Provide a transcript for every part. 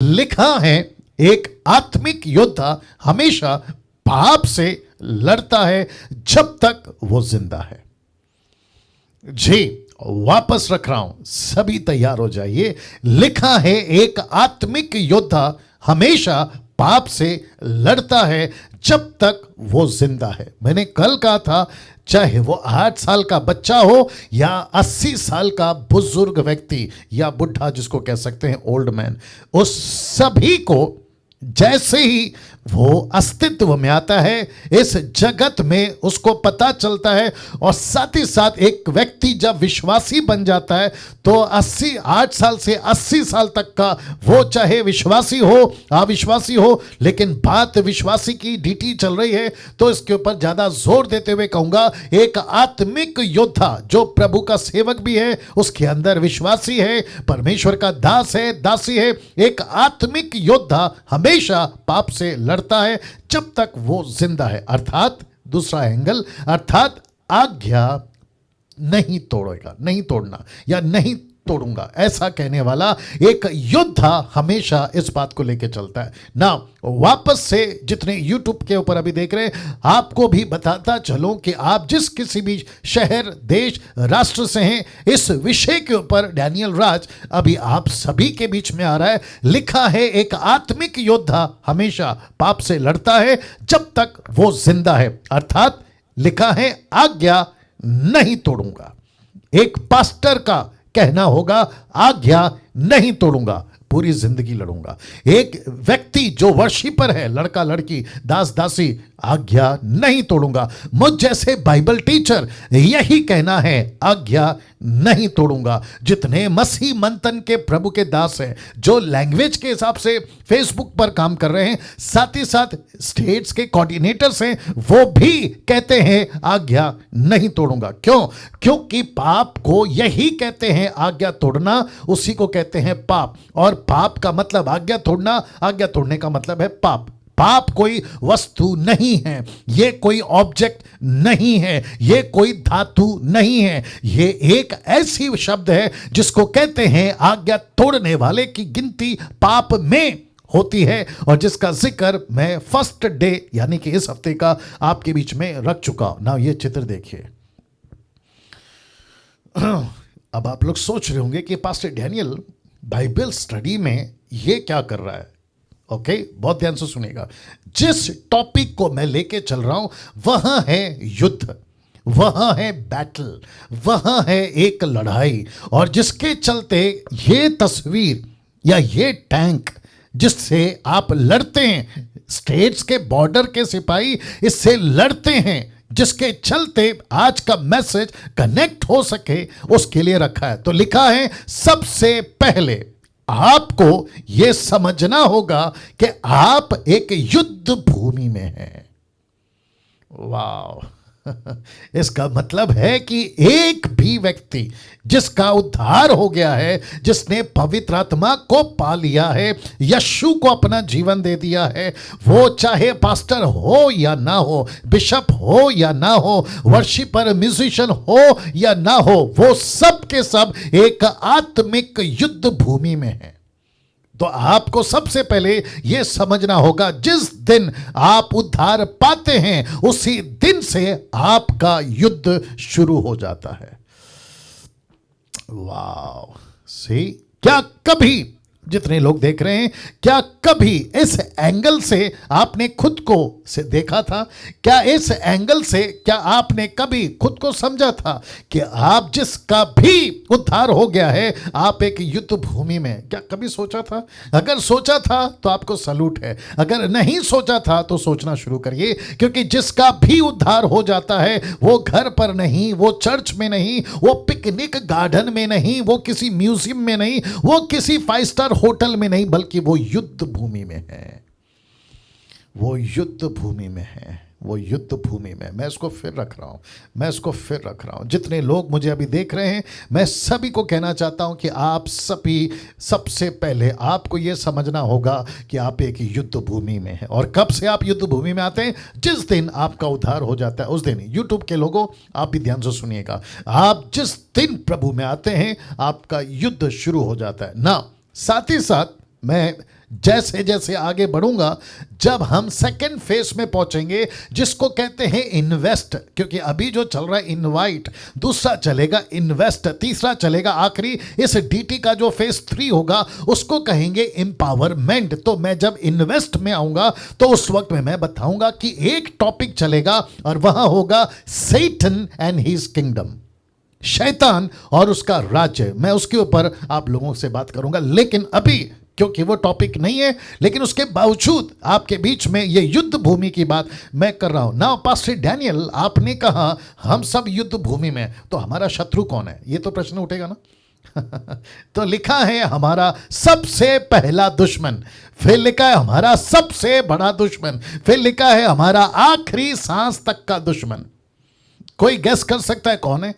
लिखा है एक आत्मिक योद्धा हमेशा पाप से लड़ता है जब तक वो जिंदा है। जी, वापस रख रहा हूं, सभी तैयार हो जाइए। लिखा है एक आत्मिक योद्धा हमेशा पाप से लड़ता है जब तक वो जिंदा है। मैंने कल कहा था, चाहे वो 8 साल का बच्चा हो या 80 साल का बुजुर्ग व्यक्ति या बुढ़ा जिसको कह सकते हैं ओल्ड मैन, उस सभी को जैसे ही वो अस्तित्व में आता है इस जगत में उसको पता चलता है, और साथ ही साथ एक व्यक्ति जब विश्वासी बन जाता है तो 8 साल से 80 साल तक का वो चाहे विश्वासी हो अविश्वासी हो, लेकिन बात विश्वासी की डीटी चल रही है तो इसके ऊपर ज्यादा जोर देते हुए कहूंगा, एक आत्मिक योद्धा जो प्रभु का सेवक भी है, उसके अंदर विश्वासी है, परमेश्वर का दास है, दासी है। एक आत्मिक योद्धा हमेशा पाप से लड़ता है जब तक वो जिंदा है। अर्थात दूसरा एंगल, अर्थात आज्ञा नहीं तोड़ेगा, नहीं तोड़ना या नहीं तोड़ूंगा, ऐसा कहने वाला एक योद्धा हमेशा इस बात को लेकर चलता है ना। वापस से जितने YouTube के ऊपर अभी देख रहे हैं, आपको भी बताता चलूं कि आप जिस किसी भी शहर, देश, राष्ट्र से हैं, इस विषय के ऊपर डैनियल राज अभी आप सभी के बीच में आ रहा है। लिखा है एक आत्मिक योद्धा हमेशा पाप से लड़ता है जब तक वो जिंदा है। अर्थात लिखा है आज्ञा नहीं तोड़ूंगा। एक पास्टर का कहना होगा आज्ञा नहीं तोड़ूंगा, पूरी जिंदगी लड़ूंगा। एक व्यक्ति जो वर्शिपर है, लड़का लड़की, दास दासी, आज्ञा नहीं तोड़ूंगा। मुझ जैसे बाइबल टीचर यही कहना है, आज्ञा नहीं तोड़ूंगा। जितने मसीह मंथन के प्रभु के दास हैं, जो लैंग्वेज के हिसाब से फेसबुक पर काम कर रहे हैं, साथ ही साथ स्टेट्स के कोऑर्डिनेटर्स हैं, वो भी कहते हैं आज्ञा नहीं तोड़ूंगा। क्यों? क्योंकि पाप को यही कहते हैं, आज्ञा तोड़ना उसी को कहते हैं पाप। और पाप का मतलब आज्ञा तोड़ना, आज्ञा तोड़ने का मतलब है पाप। पाप कोई वस्तु नहीं है, ये कोई ऑब्जेक्ट नहीं है, ये कोई धातु नहीं है, ये एक ऐसी शब्द है जिसको कहते हैं आज्ञा तोड़ने वाले की गिनती पाप में होती है, और जिसका जिक्र मैं फर्स्ट डे यानी कि इस हफ्ते का आपके बीच में रख चुका हूं ना। ये चित्र देखिए। अब आप लोग सोच रहे होंगे कि पास्टर डैनियल बाइबल स्टडी में ये क्या कर रहा है। ओके, बहुत ध्यान से सुनिएगा। जिस टॉपिक को मैं लेके चल रहा हूं वहां है युद्ध, वहां है बैटल, वहां है एक लड़ाई, और जिसके चलते ये तस्वीर या ये टैंक जिससे आप लड़ते हैं, स्टेट्स के बॉर्डर के सिपाही इससे लड़ते हैं, जिसके चलते आज का मैसेज कनेक्ट हो सके, उसके लिए रखा है। तो लिखा है सबसे पहले आपको यह समझना होगा कि आप एक युद्ध भूमि में हैं। वाह, इसका मतलब है कि एक भी व्यक्ति जिसका उद्धार हो गया है, जिसने पवित्र आत्मा को पा लिया है, यीशु को अपना जीवन दे दिया है, वो चाहे पास्टर हो या ना हो, बिशप हो या ना हो, वर्शिपर म्यूजिशियन हो या ना हो, वो सब के सब एक आत्मिक युद्ध भूमि में है। तो आपको सबसे पहले यह समझना होगा, जिस दिन आप उद्धार पाते हैं उसी दिन से आपका युद्ध शुरू हो जाता है। वाह, सी, क्या कभी जितने लोग देख रहे हैं, क्या कभी इस एंगल से आपने खुद को से देखा था? क्या इस एंगल से क्या आपने कभी खुद को समझा था कि आप जिसका भी उद्धार हो गया है, आप एक युद्ध भूमि में? क्या कभी सोचा था? अगर सोचा था तो आपको सलूट है, अगर नहीं सोचा था तो सोचना शुरू करिए, क्योंकि जिसका भी उद्धार हो जाता है वो घर पर नहीं, वो चर्च में नहीं, वो पिकनिक गार्डन में नहीं, वो किसी म्यूजियम में नहीं, वो किसी 5 स्टार होटल में नहीं, बल्कि वो युद्ध भूमि में है। वो युद्ध भूमि में है, वो युद्ध भूमि में। मैं इसको फिर रख रहा हूं, जितने लोग मुझे अभी देख रहे हैं, मैं सभी को कहना चाहता हूं कि आप सभी सबसे पहले आपको यह समझना होगा कि आप एक युद्ध भूमि में हैं। और कब से आप युद्ध भूमि में आते हैं? जिस दिन आपका उद्धार हो जाता है उस दिन। यूट्यूब के लोगों, आप भी ध्यान से सुनिएगा, आप जिस दिन प्रभु में आते हैं आपका युद्ध शुरू हो जाता है ना। साथ ही साथ मैं जैसे जैसे आगे बढ़ूंगा, जब हम सेकेंड फेज में पहुंचेंगे जिसको कहते हैं इन्वेस्ट, क्योंकि अभी जो चल रहा है इनवाइट, दूसरा चलेगा इन्वेस्ट, तीसरा चलेगा आखिरी इस डीटी का जो फेज 3 होगा उसको कहेंगे एम्पावरमेंट। तो मैं जब इन्वेस्ट में आऊंगा तो उस वक्त में मैं बताऊंगा कि एक टॉपिक चलेगा और वहां होगा सैटन एंड हिज किंगडम, शैतान और उसका राज्य। मैं उसके ऊपर आप लोगों से बात करूंगा, लेकिन अभी क्योंकि वो टॉपिक नहीं है, लेकिन उसके बावजूद आपके बीच में ये युद्ध भूमि की बात मैं कर रहा हूं। नाउ पास्टर डैनियल, आपने कहा हम सब युद्ध भूमि में, तो हमारा शत्रु कौन है? ये तो प्रश्न उठेगा ना। तो लिखा है हमारा सबसे पहला दुश्मन, फिर लिखा है हमारा सबसे बड़ा दुश्मन, फिर लिखा है हमारा आखिरी सांस तक का दुश्मन। कोई गेस कर सकता है कौन है?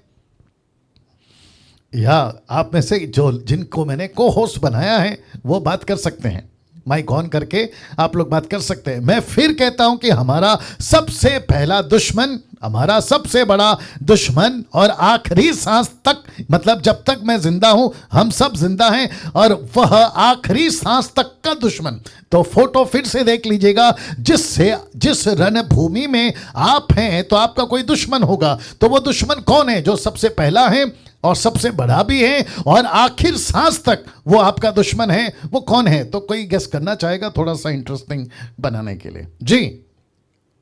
या आप में से जो जिनको मैंने को होस्ट बनाया है वो बात कर सकते हैं, माइक ऑन करके आप लोग बात कर सकते हैं। मैं फिर कहता हूं कि हमारा सबसे पहला दुश्मन, हमारा सबसे बड़ा दुश्मन और आखिरी सांस तक, मतलब जब तक मैं जिंदा हूं हम सब जिंदा हैं, और वह आखिरी सांस तक का दुश्मन। तो फोटो फिर से देख लीजिएगा, जिस रणभूमि में आप हैं तो आपका कोई दुश्मन होगा। तो वो दुश्मन कौन है? जो सबसे पहला है और सबसे बड़ा भी है और आखिर सांस तक वो आपका दुश्मन है, वो कौन है? तो कोई गेस करना चाहेगा थोड़ा सा इंटरेस्टिंग बनाने के लिए? जी,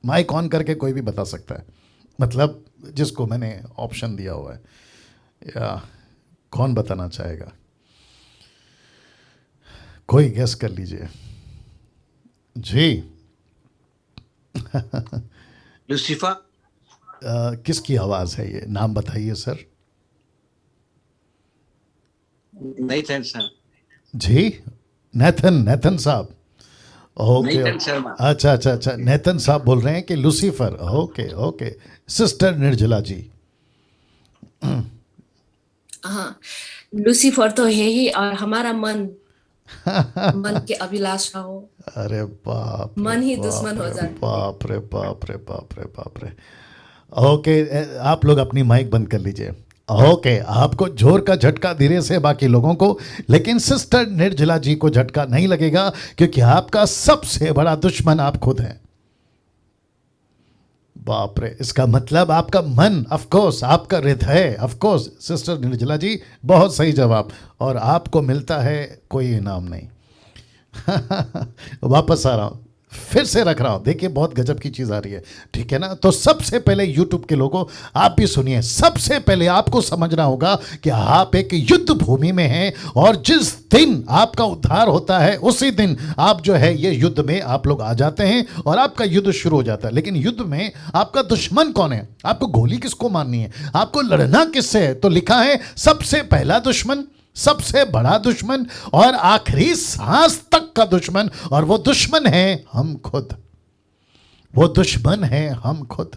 माइक ऑन करके कोई भी बता सकता है, मतलब जिसको मैंने ऑप्शन दिया हुआ है, या कौन बताना चाहेगा? कोई गेस कर लीजिए। जी। लूसीफर। किसकी आवाज है ये? नाम बताइए सर। Nathan sir. जी, नेथन साहब। Okay, Nathan Sharma. अच्छा अच्छा अच्छा, नेथन साहब बोल रहे हैं कि लूसीफर। ओके ओके, सिस्टर निर्जला जी। हाँ, लूसीफर तो है ही, और हमारा मन के अभिलाषा हो, अरे बाप रे, मन ही बाप दुश्मन हो रे, जाता है। बाप रे बाप रे बाप रे बाप रे। ओके, आप लोग अपनी माइक बंद कर लीजिए। ओके, आपको जोर का झटका धीरे से, बाकी लोगों को, लेकिन सिस्टर निर्जला जी को झटका नहीं लगेगा, क्योंकि आपका सबसे बड़ा दुश्मन आप खुद हैं। बाप रे, इसका मतलब आपका मन, ऑफ कोर्स आपका हृदय, ऑफ कोर्स। सिस्टर निर्जला जी बहुत सही जवाब, और आपको मिलता है कोई इनाम नहीं। वापस आ रहा हूं, फिर से रख रहा हूं, देखिए बहुत गजब की चीज आ रही है, ठीक है ना? तो सबसे पहले यूट्यूब के लोगों आप भी सुनिए, सबसे पहले आपको समझना होगा कि आप एक युद्ध भूमि में हैं, और जिस दिन आपका उद्धार होता है उसी दिन आप जो है ये युद्ध में आप लोग आ जाते हैं और आपका युद्ध शुरू हो जाता है। लेकिन युद्ध में आपका दुश्मन कौन है? आपको गोली किसको मारनी है? आपको लड़ना किससे है? तो लिखा है सबसे पहला दुश्मन, सबसे बड़ा दुश्मन और आखिरी सांस तक का दुश्मन, और वो दुश्मन है हम खुद। वो दुश्मन है हम खुद।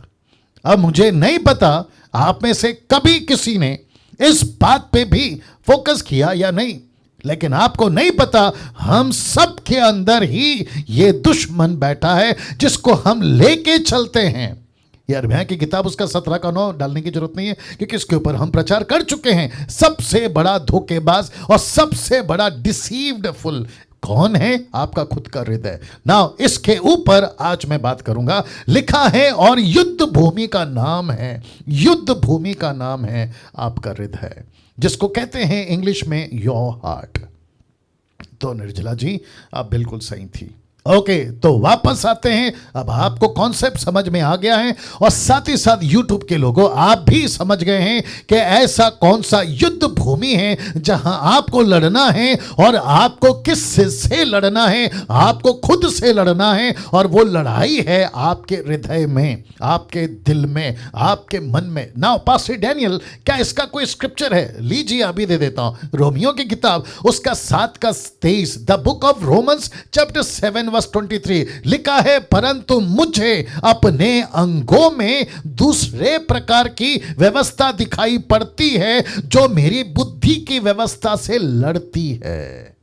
अब मुझे नहीं पता आप में से कभी किसी ने इस बात पे भी फोकस किया या नहीं, लेकिन आपको नहीं पता हम सब के अंदर ही ये दुश्मन बैठा है जिसको हम लेके चलते हैं। यिर्मयाह की किताब उसका 17 का 9 डालने की जरूरत नहीं है, क्योंकि इसके ऊपर हम प्रचार कर चुके हैं। सबसे बड़ा धोखेबाज और सबसे बड़ा डिसीव्ड फुल कौन है? आपका खुद का हृदय। नाउ इसके ऊपर आज मैं बात करूंगा। लिखा है और युद्ध भूमि का नाम है, युद्ध भूमि का नाम है आपका हृदय, जिसको कहते हैं इंग्लिश में योर हार्ट। तो निर्जला जी आप बिल्कुल सही थी। ओके, तो वापस आते हैं। अब आपको कॉन्सेप्ट समझ में आ गया है, और साथ ही साथ यूट्यूब के लोगों आप भी समझ गए हैं कि ऐसा कौन सा युद्ध भूमि है जहां आपको लड़ना है, और आपको किस से लड़ना है? आपको खुद से लड़ना है, और वो लड़ाई है आपके हृदय में, आपके दिल में, आपके मन में। नाउ पास्टर डैनियल, क्या इसका कोई स्क्रिप्चर है? लीजिए अभी दे देता हूं। रोमियो की किताब उसका 7 का 23, the book of Romans chapter 7 verse 23 लिखा है, परंतु मुझे अपने अंगों में दूसरे प्रकार की व्यवस्था दिखाई पड़ती है जो मेरी बुद्धि की व्यवस्था से लड़ती है।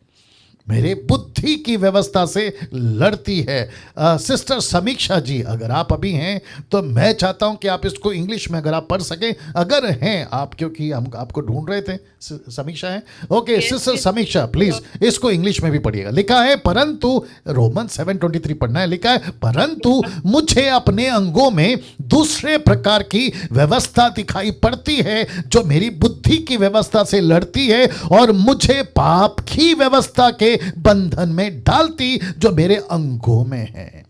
मेरे बुद्धि की व्यवस्था से लड़ती है। सिस्टर समीक्षा जी, अगर आप अभी हैं तो मैं चाहता हूं कि आप इसको इंग्लिश में अगर आप पढ़ सकें, अगर हैं आप, क्योंकि हम आपको ढूंढ रहे थे। समीक्षा है, ओके। सिस्टर समीक्षा प्लीज इसको इंग्लिश में भी पढ़िएगा। लिखा है परंतु, रोमन 7:23 पढ़ना है। लिखा है परंतु मुझे अपने अंगों में दूसरे प्रकार की व्यवस्था दिखाई पड़ती है जो मेरी बुद्धि की व्यवस्था से लड़ती है और मुझे पाप की व्यवस्था के बंधन में डालती जो मेरे अंगों में है।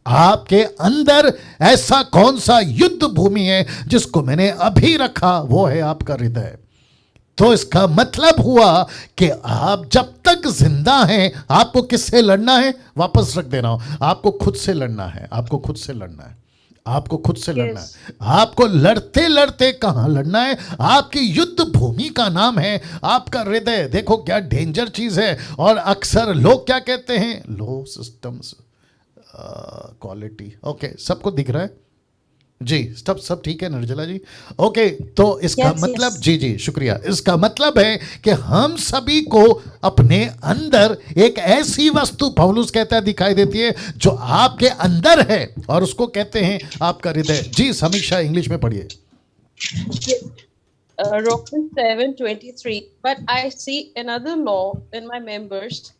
आपके अंदर ऐसा कौन सा युद्ध भूमि है जिसको मैंने अभी रखा? वो है आपका हृदय। तो इसका मतलब हुआ कि आप जब तक जिंदा हैं, आपको किससे लड़ना है? वापस रख दे रहा हूं, आपको खुद से लड़ना है। आपको खुद से लड़ना है। आपको खुद से लड़ना है। आपको लड़ते लड़ते कहां लड़ना है? आपकी युद्ध भूमि का नाम है आपका हृदय। देखो क्या डेंजर चीज है। और अक्सर लोग क्या कहते हैं? लो सिस्टम्स क्वालिटी। ओके, सबको दिख रहा है जी? सब ठीक है निर्जला जी? ओके, तो इसका मतलब जी जी शुक्रिया। इसका मतलब है कि हम सभी को अपने अंदर एक ऐसी वस्तु, पौलुस कहता है, दिखाई देती है जो आपके अंदर है और उसको कहते हैं आपका हृदय। जी समीक्षा इंग्लिश में पढ़िए। Romans 7:23. But I see another law in my members,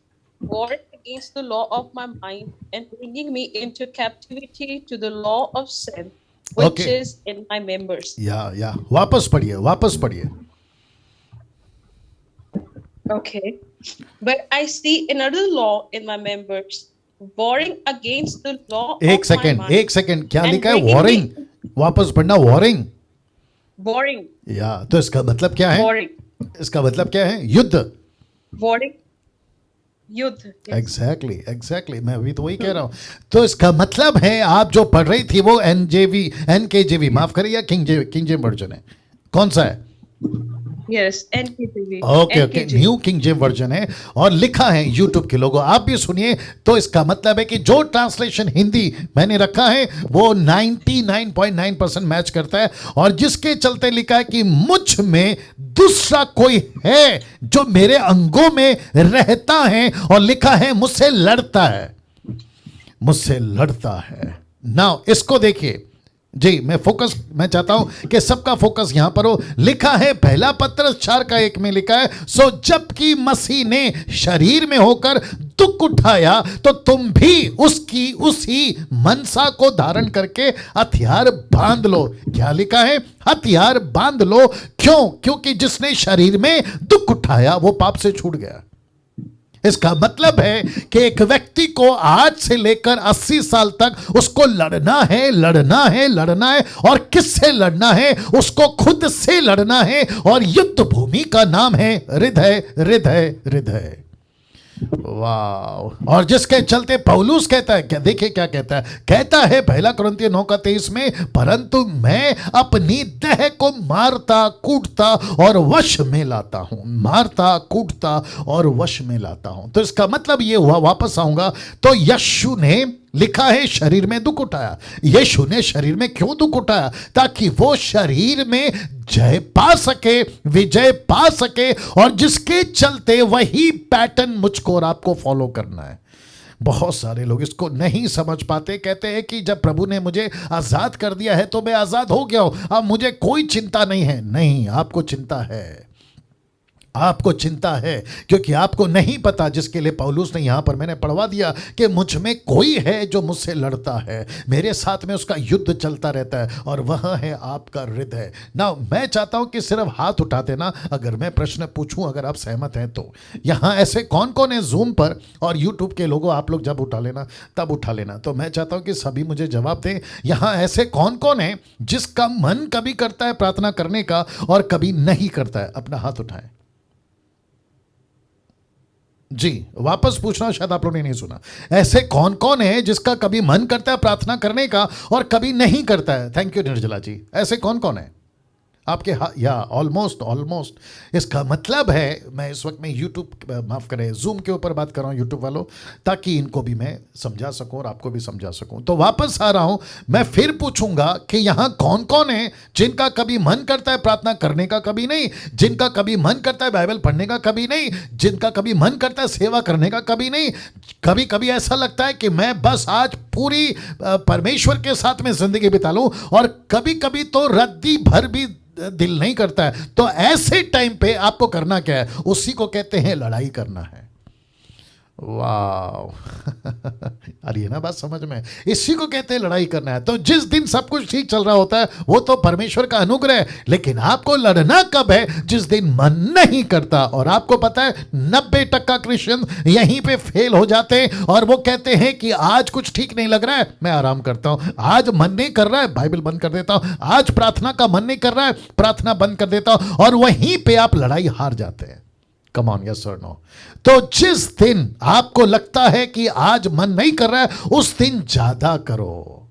warring against the law of my mind and bringing me into captivity to the law of sin, which Okay. is in my members. या वापस पढ़िए, वापस पढ़िए। Okay. But I see another law in my members, warring against the law एक of my second, mind. एक second, क्या and लिखा है? bringing warring. वापस पढ़ना, वॉरिंग। Warring. या तो इसका मतलब क्या है? Warring. इसका मतलब क्या है? युद्ध। Warring. युद्ध. Yes. एग्जैक्टली मैं अभी तो वही कह रहा हूं। तो इसका मतलब है आप जो पढ़ रही थी वो NKJV माफ करिए, या किंग जेम वर्जन है? कौन सा है? Yes. NKJV. Okay, NKJV. New King James Version है और लिखा है यूट्यूब के लोगों, आप भी सुनिए। तो इसका मतलब है कि जो ट्रांसलेशन हिंदी मैंने रखा है वो 99.9% मैच करता है और जिसके चलते लिखा है कि मुझ में दूसरा कोई है जो मेरे अंगों में रहता है और लिखा है मुझसे लड़ता है, मुझसे लड़ता है। नाउ इसको देखिए जी, मैं चाहता हूं कि सबका फोकस यहां पर हो। लिखा है पहला पत्रस 4:1 में लिखा है, सो जबकि मसीह ने शरीर में होकर दुख उठाया तो तुम भी उसकी उसी मनसा को धारण करके हथियार बांध लो। क्या लिखा है? हथियार बांध लो। क्यों? क्योंकि जिसने शरीर में दुख उठाया वो पाप से छूट गया। इसका मतलब है कि एक व्यक्ति को आज से लेकर 80 साल तक उसको लड़ना है और किससे लड़ना है? उसको खुद से लड़ना है और युद्ध भूमि का नाम है हृदय। वाह। और जिसके चलते पौलुस कहता है, क्या देखिए क्या कहता है? कहता है 1 कुरिन्थियों 9:23 में, परंतु मैं अपनी देह को मारता कूटता और वश में लाता हूं। मारता कूटता और वश में लाता हूं। तो इसका मतलब ये हुआ, वापस आऊंगा, तो यीशु ने लिखा है शरीर में दुख उठाया। यीशु ने शरीर में क्यों दुख उठाया? ताकि वो शरीर में जय पा सके, विजय पा सके, और जिसके चलते वही पैटर्न मुझको और आपको फॉलो करना है। बहुत सारे लोग इसको नहीं समझ पाते, कहते हैं कि जब प्रभु ने मुझे आजाद कर दिया है तो मैं आजाद हो गया हूं, अब मुझे कोई चिंता नहीं है। नहीं, आपको चिंता है। आपको चिंता है क्योंकि आपको नहीं पता, जिसके लिए पौलुस ने यहां पर मैंने पढ़वा दिया कि मुझ में कोई है जो मुझसे लड़ता है, मेरे साथ में उसका युद्ध चलता रहता है और वह है आपका हृदय। ना मैं चाहता हूं कि सिर्फ हाथ उठा देना अगर मैं प्रश्न पूछूं, अगर आप सहमत हैं तो। यहां ऐसे कौन कौन है जूम पर और यूट्यूब के लोगों, आप लोग जब उठा लेना तब उठा लेना। तो मैं चाहता हूं कि सभी मुझे जवाब दें। यहां ऐसे कौन कौन है जिसका मन कभी करता है प्रार्थना करने का और कभी नहीं करता है? अपना हाथ उठाएं जी। वापस पूछना, शायद आप लोगों ने नहीं सुना। ऐसे कौन कौन है जिसका कभी मन करता है प्रार्थना करने का और कभी नहीं करता है? थैंक यू निर्जला जी। ऐसे कौन कौन है? आपके या ऑलमोस्ट इसका मतलब है, मैं इस वक्त में यूट्यूब माफ़ करें जूम के ऊपर बात कर रहा हूँ यूट्यूब वालों, ताकि इनको भी मैं समझा सकूं और आपको भी समझा सकूं। तो वापस आ रहा हूं, मैं फिर पूछूंगा कि यहां कौन कौन है जिनका कभी मन करता है प्रार्थना करने का, कभी नहीं, जिनका कभी मन करता है बाइबल पढ़ने का, कभी नहीं, जिनका कभी मन करता है सेवा करने का, कभी नहीं। कभी कभी ऐसा लगता है कि मैं बस आज पूरी परमेश्वर के साथ में जिंदगी बिता लूं, और कभी कभी तो रद्दी भर भी दिल नहीं करता है। तो ऐसे टाइम पे आपको करना क्या है? उसी को कहते हैं लड़ाई करना है। वाह अरे ये ना बात समझ में, इसी को कहते हैं लड़ाई करना है। तो जिस दिन सब कुछ ठीक चल रहा होता है वो तो परमेश्वर का अनुग्रह है, लेकिन आपको लड़ना कब है? जिस दिन मन नहीं करता। और आपको पता है 90% क्रिश्चियन यहीं पे फेल हो जाते हैं, और वो कहते हैं कि आज कुछ ठीक नहीं लग रहा है, मैं आराम करता हूं। आज मन नहीं कर रहा है, बाइबल बंद कर देता हूं। आज प्रार्थना का मन नहीं कर रहा है, प्रार्थना बंद कर देता हूं, और वहीं पे आप लड़ाई हार जाते हैं। कम ऑन, यस और नो। तो जिस दिन आपको लगता है कि आज मन नहीं कर रहा है, उस दिन ज्यादा करो।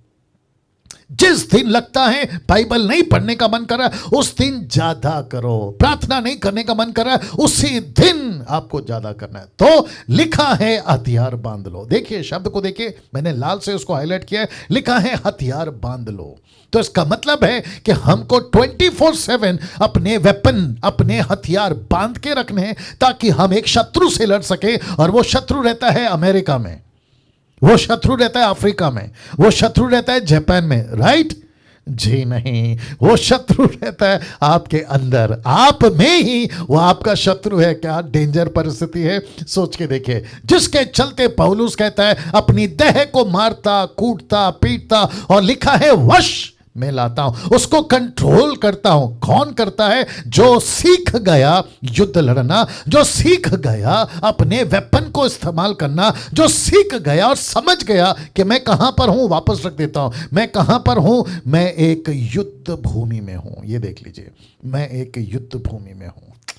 जिस दिन लगता है बाइबल नहीं पढ़ने का मन कर रहा है, उस दिन ज्यादा करो। प्रार्थना नहीं करने का मन कर रहा है, उसी दिन आपको ज्यादा करना है। तो लिखा है हथियार बांध लो। देखिए शब्द को देखिए, मैंने लाल से उसको हाईलाइट किया है, लिखा है हथियार बांध लो। तो इसका मतलब है कि हमको 24/7 अपने वेपन, अपने हथियार बांध के रखने हैं, ताकि हम एक शत्रु से लड़ सके। और वो शत्रु रहता है अमेरिका में, वो शत्रु रहता है अफ्रीका में, वो शत्रु रहता है जापान में, राइट? जी नहीं, वो शत्रु रहता है आपके अंदर, आप में ही वो आपका शत्रु है। क्या डेंजर परिस्थिति है, सोच के देखिए। जिसके चलते पौलुस कहता है अपनी देह को मारता, कूटता, पीटता, और लिखा है वश मैं लाता हूं, उसको कंट्रोल करता हूं। कौन करता है? जो सीख गया युद्ध लड़ना, जो सीख गया अपने वेपन को इस्तेमाल करना, जो सीख गया और समझ गया कि मैं कहां पर हूं, वापस रख देता हूं। मैं कहां पर हूं? मैं एक युद्ध भूमि में हूं। ये देख लीजिए, मैं एक युद्ध भूमि में हूं।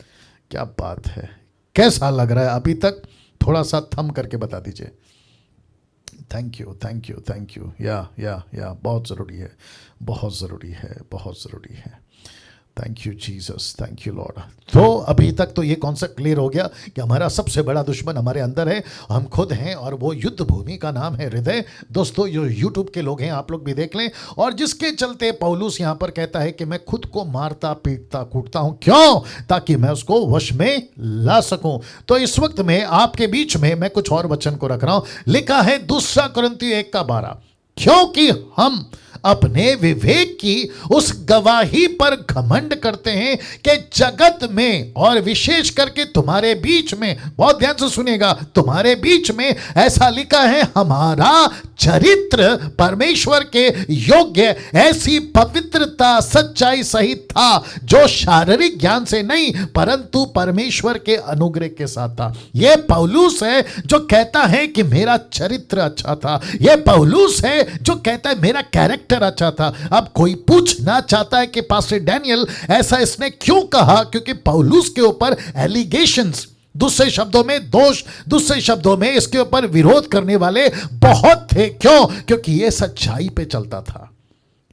क्या बात है, कैसा लग रहा है अभी तक? थोड़ा सा थम करके बता दीजिए। Thank you, thank you, thank you. या बहुत ज़रूरी है, बहुत ज़रूरी है, बहुत ज़रूरी है। Thank you Jesus, thank you Lord. तो अभी तक तो ये कॉन्सेप्ट क्लियर हो गया कि हमारा सबसे बड़ा दुश्मन हमारे अंदर है, हम खुद हैं, और वो युद्ध भूमि का नाम है हृदय। दोस्तों जो यूट्यूब के लोग हैं आप लोग भी देख लें। और जिसके चलते पौलुस यहाँ पर कहता है कि मैं खुद को मारता, पीटता, कूटता हूँ। क्यों? ताकि मैं उसको वश में ला सकूं। तो इस वक्त में आपके बीच में मैं कुछ और वचन को रख रहा हूं। लिखा है 2 कुरिन्थियों 1:12, क्योंकि हम अपने विवेक की उस गवाही पर घमंड करते हैं कि जगत में, और विशेष करके तुम्हारे बीच में, बहुत ध्यान से सुनिएगा, तुम्हारे बीच में ऐसा लिखा है हमारा चरित्र परमेश्वर के योग्य ऐसी पवित्रता, सच्चाई सहित था, जो शारीरिक ज्ञान से नहीं परंतु परमेश्वर के अनुग्रह के साथ था। यह पौलुस है जो कहता है कि मेरा चरित्र अच्छा था। यह पौलुस है जो कहता है मेरा कैरेक्टर अच्छा था। अब कोई पूछना चाहता है कि पास्टर डैनियल ऐसा इसने क्यों कहा? क्योंकि पौलुस के ऊपर एलिगेशंस, दूसरे शब्दों में दोष, दूसरे शब्दों में इसके ऊपर विरोध करने वाले बहुत थे। क्यों? क्योंकि यह सच्चाई पे चलता था,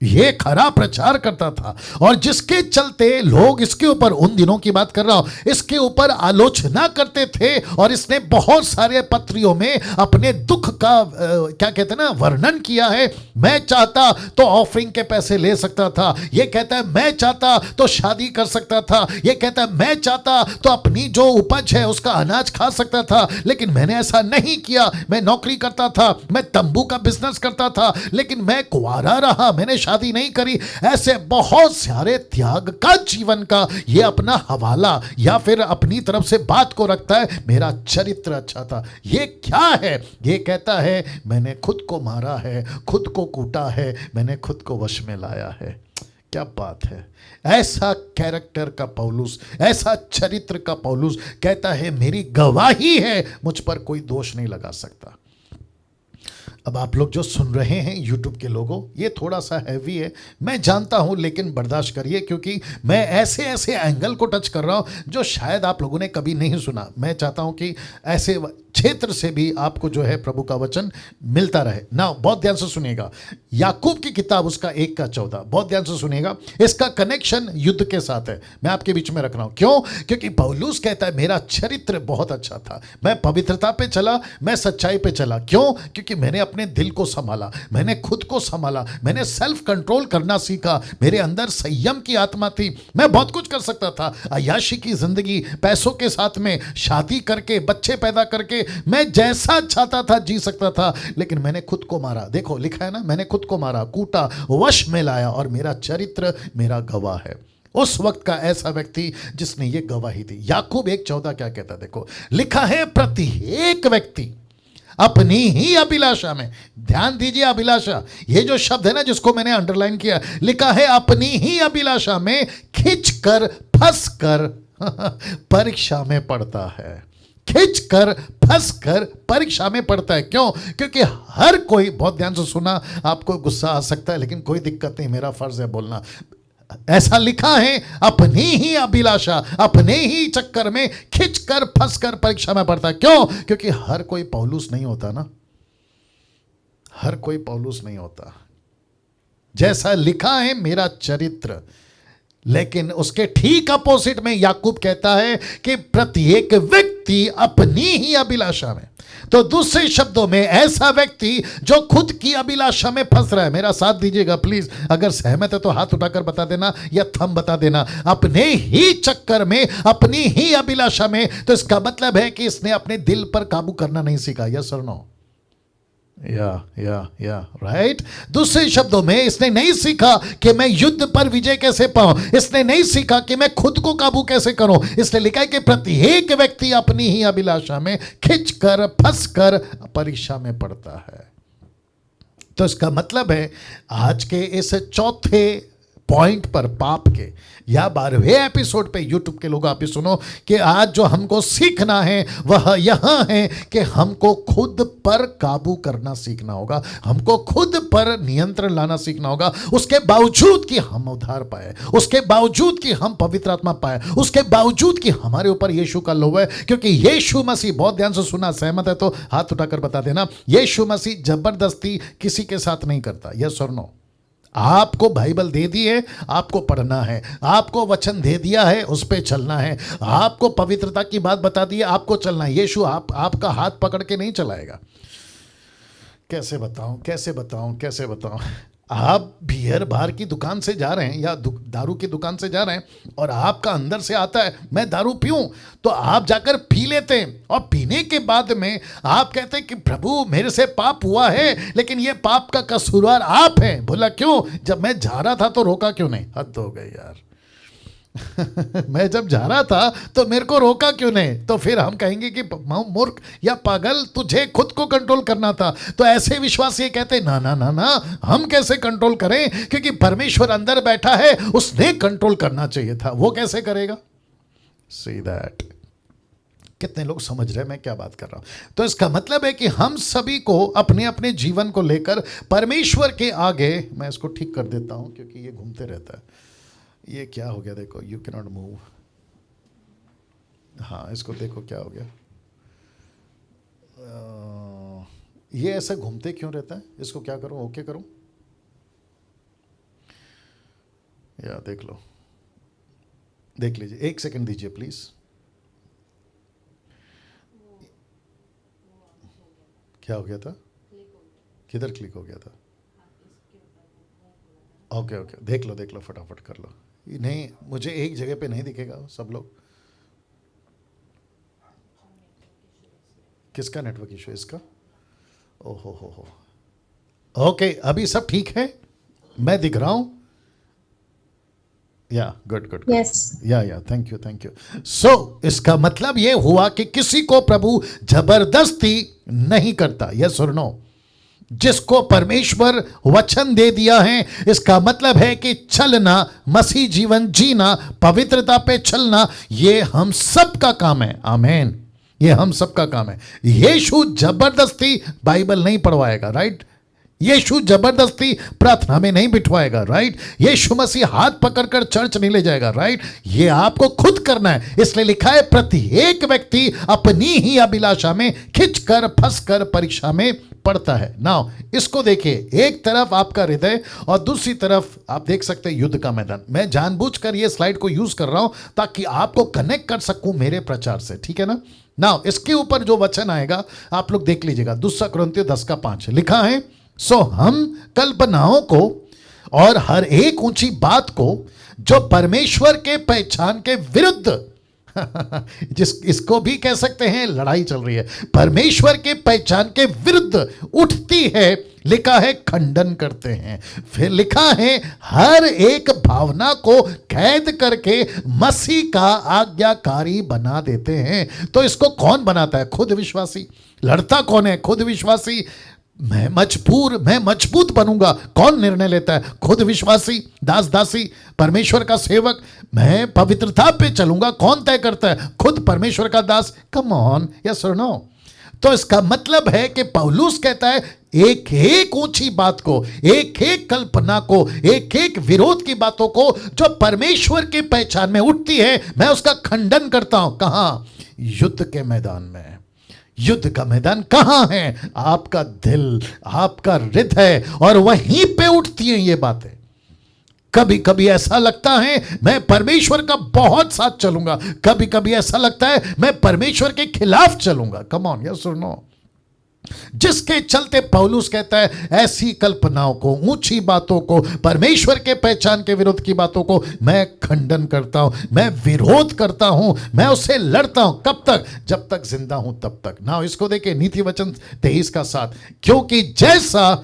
ये खरा प्रचार करता था, और जिसके चलते लोग इसके ऊपर, उन दिनों की बात कर रहा हूं, इसके ऊपर आलोचना करते थे। और इसने बहुत सारे पत्रियों में अपने दुख का क्या कहते हैं ना, वर्णन किया है। मैं चाहता तो ऑफरिंग के पैसे ले सकता था, ये कहता है मैं चाहता तो शादी कर सकता था, ये कहता है मैं चाहता तो अपनी जो उपज है उसका अनाज खा सकता था, लेकिन मैंने ऐसा नहीं किया। मैं नौकरी करता था, मैं तंबू का बिजनेस करता था, लेकिन मैं कुंवारा रहा, मैंने शादी नहीं करी। ऐसे बहुत सारे त्याग का जीवन का ये अपना हवाला या फिर अपनी तरफ से बात को रखता है, मेरा चरित्र अच्छा था। ये क्या है? ये कहता है मैंने खुद को मारा है, खुद को कूटा है, मैंने खुद को वश में लाया है। क्या बात है! ऐसा कैरेक्टर का पौलुस, ऐसा चरित्र का पौलुस कहता है मेरी गवाही है, मुझ पर कोई दोष नहीं लगा सकता। अब आप लोग जो सुन रहे हैं यूट्यूब के लोगों, ये थोड़ा सा हैवी है, मैं जानता हूं, लेकिन बर्दाश्त करिए, क्योंकि मैं ऐसे ऐसे एंगल को टच कर रहा हूं जो शायद आप लोगों ने कभी नहीं सुना। मैं चाहता हूं कि ऐसे क्षेत्र से भी आपको जो है प्रभु का वचन मिलता रहे ना। बहुत ध्यान से सुनिएगा, याकूब की किताब उसका 1:14, बहुत ध्यान से सुनिएगा। इसका कनेक्शन युद्ध के साथ है, मैं आपके बीच में रख रहा हूं। क्यों? क्योंकि पौलुस कहता है मेरा चरित्र बहुत अच्छा था, मैं पवित्रता पे चला, मैं सच्चाई पे चला। क्यों? क्योंकि मैंने अपने दिल को संभाला, मैंने खुद को संभाला, मैंने सेल्फ कंट्रोल करना सीखा, मेरे अंदर संयम की आत्मा थी। मैं बहुत कुछ कर सकता था, अय्याशी की जिंदगी, पैसों के साथ में शादी करके, बच्चे पैदा करके मैं जैसा चाहता था जी सकता था, लेकिन मैंने खुद को मारा। देखो लिखा है ना, मैंने खुद को मारा, कूटा, वश में लाया, और मेरा चरित्र मेरा गवाह है। उस वक्त का ऐसा व्यक्ति जिसने ये गवाही दी। याकूब 1:14 क्या कहता है? देखो लिखा है, प्रत्येक व्यक्ति अपनी ही अभिलाषा में, ध्यान दीजिए, अभिलाषा, ये जो शब्द है ना जिसको मैंने अंडरलाइन किया, लिखा है अपनी ही अभिलाषा में खिंच कर फंस कर परीक्षा में पड़ता है। खिंच कर फंस कर परीक्षा में पड़ता है। क्यों? क्योंकि हर कोई, बहुत ध्यान से सुना, आपको गुस्सा आ सकता है लेकिन कोई दिक्कत नहीं, मेरा फर्ज है बोलना। ऐसा लिखा है, अपनी ही अभिलाषा, अपने ही चक्कर में खिंच कर फंस कर परीक्षा में पड़ता है। क्यों? क्योंकि हर कोई पौलुस नहीं होता ना, हर कोई पौलुस नहीं होता। जैसा लिखा है मेरा चरित्र, लेकिन उसके ठीक अपोजिट में याकूब कहता है कि प्रत्येक व्यक्ति अपनी ही अभिलाषा में। तो दूसरे शब्दों में ऐसा व्यक्ति जो खुद की अभिलाषा में फंस रहा है, मेरा साथ दीजिएगा प्लीज, अगर सहमत है तो हाथ उठाकर बता देना या थंब बता देना, अपने ही चक्कर में, अपनी ही अभिलाषा में, तो इसका मतलब है कि इसने अपने दिल पर काबू करना नहीं सीखा। यस और नो? या राइट। दूसरे शब्दों में इसने नहीं सीखा कि मैं युद्ध पर विजय कैसे पाऊं, इसने नहीं सीखा कि मैं खुद को काबू कैसे करूं। इसलिए लिखा है कि प्रत्येक व्यक्ति अपनी ही अभिलाषा में खिंचकर फंसकर परीक्षा में पड़ता है। तो इसका मतलब है आज के इस चौथे पॉइंट पर, पाप के, या 12वें एपिसोड पे यूट्यूब के लोग आप ही सुनो, कि आज जो हमको सीखना है वह यहां है कि हमको खुद पर काबू करना सीखना होगा, हमको खुद पर नियंत्रण लाना सीखना होगा। उसके बावजूद कि हम उद्धार पाए, उसके बावजूद कि हम पवित्र आत्मा पाए, उसके बावजूद कि हमारे ऊपर यीशु का लोभ है। क्योंकि यीशु मसीह, बहुत ध्यान से सुना, सहमत है तो हाथ उठाकर बता देना, यीशु मसीह जबरदस्ती किसी के साथ नहीं करता। यस और नो? आपको बाइबल दे दी है, आपको पढ़ना है, आपको वचन दे दिया है, उस पे चलना है, आपको पवित्रता की बात बता दी है, आपको चलना है। यीशु आपका हाथ पकड़ के नहीं चलाएगा। कैसे बताऊं? आप बियर बार की दुकान से जा रहे हैं या दारू की दुकान से जा रहे हैं और आपका अंदर से आता है मैं दारू पीऊं, तो आप जाकर पी लेते हैं, और पीने के बाद में आप कहते हैं कि प्रभु मेरे से पाप हुआ है, लेकिन ये पाप का कसूरवार आप हैं। बोला क्यों? जब मैं जा रहा था तो रोका क्यों नहीं? हद हो गई यार। मैं जब जा रहा था तो मेरे को रोका क्यों नहीं? तो फिर हम कहेंगे कि मूर्ख या पागल, तुझे खुद को कंट्रोल करना था। तो ऐसे विश्वास ये कहते ना ना ना ना, हम कैसे कंट्रोल करें? क्योंकि परमेश्वर अंदर बैठा है, उसने कंट्रोल करना चाहिए था। वो कैसे करेगा? See that. कितने लोग समझ रहे हैं मैं क्या बात कर रहा हूं? तो इसका मतलब है कि हम सभी को अपने अपने जीवन को लेकर परमेश्वर के आगे, मैं इसको ठीक कर देता हूं क्योंकि ये घूमते रहता है। ये क्या हो गया? देखो, यू कैन नॉट मूव। हाँ, इसको देखो क्या हो गया। ये ऐसा घूमते क्यों रहता है? इसको क्या करूं? ओके करूं? या देख लो, देख लीजिए, 1 सेकंड दीजिए प्लीज। क्या हो गया था? किधर क्लिक हो गया था? ओके, देख लो, फटाफट कर लो। नहीं, मुझे एक जगह पे नहीं दिखेगा सब लोग। किसका नेटवर्क इशू? इसका? ओहो। ओके, अभी सब ठीक है, मैं दिख रहा हूं। या गुड। यस। या थैंक यू। सो इसका मतलब ये हुआ कि किसी को प्रभु जबरदस्ती नहीं करता। यस और नो? जिसको परमेश्वर वचन दे दिया है, इसका मतलब है कि चलना, मसीह जीवन जीना, पवित्रता पे चलना, ये हम सब का काम है। आमीन। ये हम सबका काम है। यीशु जबरदस्ती बाइबल नहीं पढ़वाएगा, राइट? यीशु जबरदस्ती प्रार्थना में नहीं बिठवाएगा, राइट? यीशु मसीह हाथ पकड़कर चर्च नहीं ले जाएगा, राइट? ये आपको खुद करना है। इसलिए लिखा है प्रत्येक व्यक्ति अपनी ही अभिलाषा में खिंचकर फंसकर परीक्षा में पड़ता है। नाउ इसको देखिए, एक तरफ आपका हृदय और दूसरी तरफ आप देख सकते हैं युद्ध का मैदान। मैं जानबूझकर ये स्लाइड को यूज कर रहा हूं ताकि आपको कनेक्ट कर सकूं मेरे प्रचार से, ठीक है ना? नाउ इसके ऊपर जो वचन आएगा आप लोग देख लीजिएगा। 2 कुरिन्थियों 10:5 लिखा है, सो हम कल्पनाओं को और हर एक ऊंची बात को जो परमेश्वर के पहचान के विरुद्ध इसको भी कह सकते हैं लड़ाई चल रही है, परमेश्वर के पहचान के विरुद्ध उठती है, लिखा है खंडन करते हैं। फिर लिखा है हर एक भावना को कैद करके मसीह का आज्ञाकारी बना देते हैं। तो इसको कौन बनाता है? खुद विश्वासी। लड़ता कौन है? खुद विश्वासी। मैं मजबूत बनूंगा, कौन निर्णय लेता है? खुद विश्वासी। दास दासी, परमेश्वर का सेवक। मैं पवित्रता पे चलूंगा, कौन तय करता है? खुद परमेश्वर का दास। कम ऑन, यस और नो? तो इसका मतलब है कि पौलुस कहता है एक एक ऊंची बात को, एक एक कल्पना को, एक एक विरोध की बातों को जो परमेश्वर की पहचान में उठती है, मैं उसका खंडन करता हूं। कहां? युद्ध के मैदान में। युद्ध का मैदान कहां है? आपका दिल, आपका हृदय, और वहीं पे उठती हैं ये बातें। कभी कभी ऐसा लगता है मैं परमेश्वर का बहुत साथ चलूंगा, कभी कभी ऐसा लगता है मैं परमेश्वर के खिलाफ चलूंगा। कम ऑन, यस और नो? जिसके चलते पौलुस कहता है ऐसी कल्पनाओं को, ऊंची बातों को, परमेश्वर के पहचान के विरुद्ध की बातों को मैं खंडन करता हूं, मैं विरोध करता हूं, मैं उससे लड़ता हूं। कब तक? जब तक जिंदा हूं तब तक। ना इसको देखिए, नीति वचन 23:7, क्योंकि जैसा,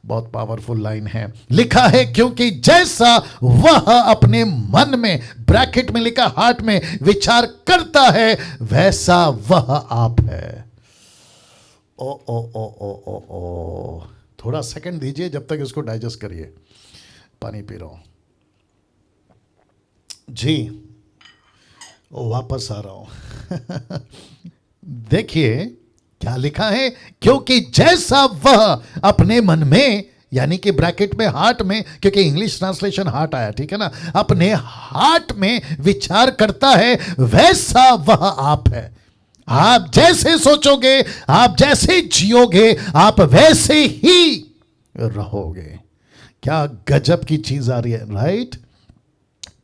बहुत पावरफुल लाइन है, लिखा है क्योंकि जैसा वह अपने मन में, ब्रैकेट में लिखा हार्ट में, विचार करता है वैसा वह आप है। ओ ओ ओ ओ ओ ओ, थोड़ा सेकंड दीजिए जब तक इसको डाइजेस्ट करिए। पानी पी रहा हूं जी, वापस आ रहा हूं। देखिए क्या लिखा है, क्योंकि जैसा वह अपने मन में, यानी कि ब्रैकेट में हार्ट में, क्योंकि इंग्लिश ट्रांसलेशन हार्ट आया, ठीक है ना, अपने हार्ट में विचार करता है वैसा वह आप है। आप जैसे सोचोगे, आप जैसे जियोगे, आप वैसे ही रहोगे। क्या गजब की चीज आ रही है, राइट?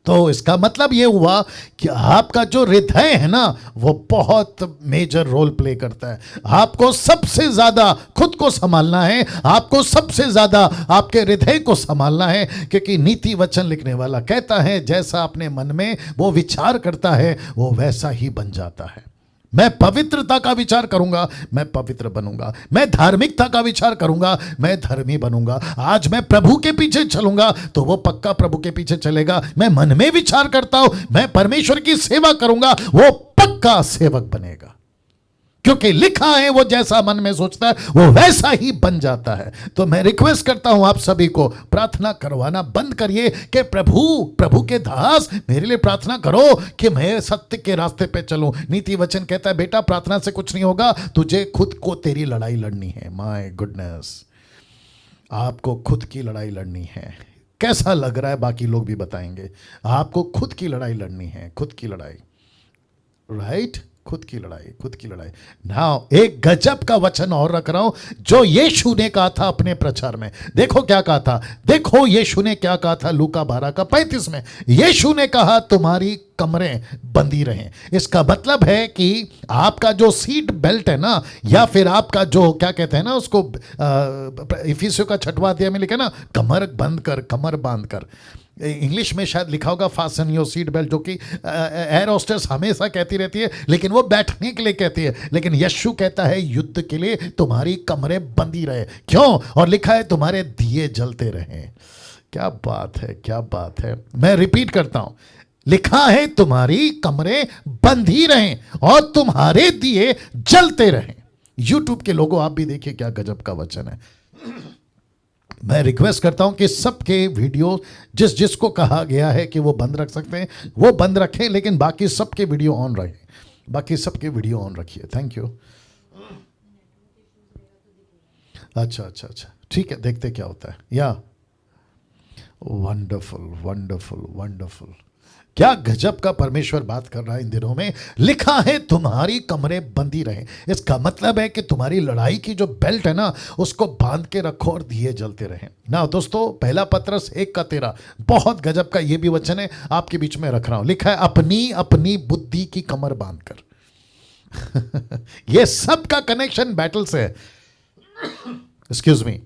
तो इसका मतलब यह हुआ कि आपका जो हृदय है ना, वो बहुत मेजर रोल प्ले करता है। आपको सबसे ज्यादा खुद को संभालना है, आपको सबसे ज्यादा आपके हृदय को संभालना है, क्योंकि नीति वचन लिखने वाला कहता है जैसा अपने मन में वो विचार करता है वो वैसा ही बन जाता है। मैं पवित्रता का विचार करूंगा, मैं पवित्र बनूंगा। मैं धार्मिकता का विचार करूंगा, मैं धर्मी बनूंगा। आज मैं प्रभु के पीछे चलूंगा तो वो पक्का प्रभु के पीछे चलेगा। मैं मन में विचार करता हूं मैं परमेश्वर की सेवा करूंगा, वो पक्का सेवक बनेगा, क्योंकि लिखा है वो जैसा मन में सोचता है वो वैसा ही बन जाता है। तो मैं रिक्वेस्ट करता हूं आप सभी को, प्रार्थना करवाना बंद करिए कि प्रभु के दास मेरे लिए प्रार्थना करो कि मैं सत्य के रास्ते पे चलूं। नीति वचन कहता है बेटा प्रार्थना से कुछ नहीं होगा, तुझे खुद को तेरी लड़ाई लड़नी है। माय गुडनेस, आपको खुद की लड़ाई लड़नी है। कैसा लग रहा है बाकी लोग भी बताएंगे। आपको खुद की लड़ाई लड़नी है, खुद की लड़ाई, राइट? खुद की लड़ाई। नाउ एक गजब का वचन और रख रहा हूं जो यीशु ने कहा था अपने प्रचार में। देखो क्या कहा था, देखो यीशु ने क्या कहा था लूका 12:35 में। यीशु ने कहा तुम्हारी कमरें बंधी रहें। इसका मतलब है कि आपका जो सीट बेल्ट है ना, या फिर आपका जो क्या कहते हैं ना उसको, इफिसियों का 6वां अध्याय में लिखा ना, कमर बंद कर, कमर बांध कर। इंग्लिश में शायद लिखा होगा फास्टन योर सीट बेल्ट, जो कि एयर होस्टेस हमेशा कहती रहती है, लेकिन वो बैठने के लिए कहती है। लेकिन यीशु कहता है युद्ध के लिए तुम्हारी कमरें बंधी रहे। क्यों? और लिखा है तुम्हारे दिए जलते रहें। क्या बात है, क्या बात है। मैं रिपीट करता हूं, लिखा है तुम्हारी कमरें बंधी रहें और तुम्हारे दिए जलते रहें। यूट्यूब के लोगों आप भी देखिए क्या गजब का वचन है। मैं रिक्वेस्ट करता हूं कि सबके वीडियो जिसको कहा गया है कि वो बंद रख सकते हैं वो बंद रखें, लेकिन बाकी सबके वीडियो ऑन रहे। बाकी सबके वीडियो ऑन रखिए। Thank you. अच्छा अच्छा अच्छा, ठीक है, देखते क्या होता है। या वंडरफुल वंडरफुल वंडरफुल, क्या गजब का परमेश्वर बात कर रहा है इन दिनों में। लिखा है तुम्हारी कमरें बंधी रहें। इसका मतलब है कि तुम्हारी लड़ाई की जो बेल्ट है ना, उसको बांध के रखो और दिए जलते रहें ना। दोस्तों, पहला पत्रस 1:13 बहुत गजब का ये भी वचन है, आपके बीच में रख रहा हूं। लिखा है अपनी अपनी बुद्धि की कमर बांधकर। ये सब का कनेक्शन बैटल से है। एक्सक्यूज मी,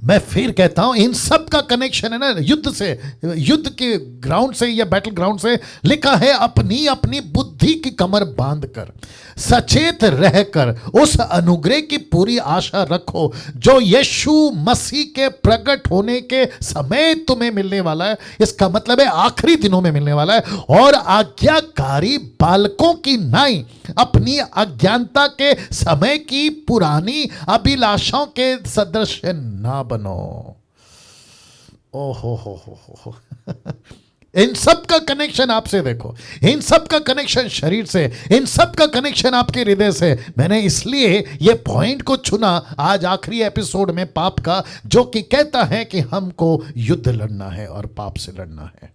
मैं फिर कहता हूं, इन सब का कनेक्शन है ना युद्ध से, युद्ध के ग्राउंड से या बैटल ग्राउंड से। लिखा है अपनी अपनी बुद्धि की कमर बांधकर सचेत रहकर उस अनुग्रह की पूरी आशा रखो जो यीशु मसीह के प्रकट होने के समय तुम्हें मिलने वाला है। इसका मतलब है आखिरी दिनों में मिलने वाला है। और आज्ञाकारी बालकों की नाई अपनी अज्ञानता के समय की पुरानी अभिलाषाओं के सदृश ना बनो। ओ हो। इन सब का कनेक्शन आपसे देखो, इन सब का कनेक्शन शरीर से, इन सब का कनेक्शन आपके हृदय से। मैंने इसलिए ये पॉइंट को चुना आज आखिरी एपिसोड में पाप का, जो कि कहता है कि हमको युद्ध लड़ना है और पाप से लड़ना है।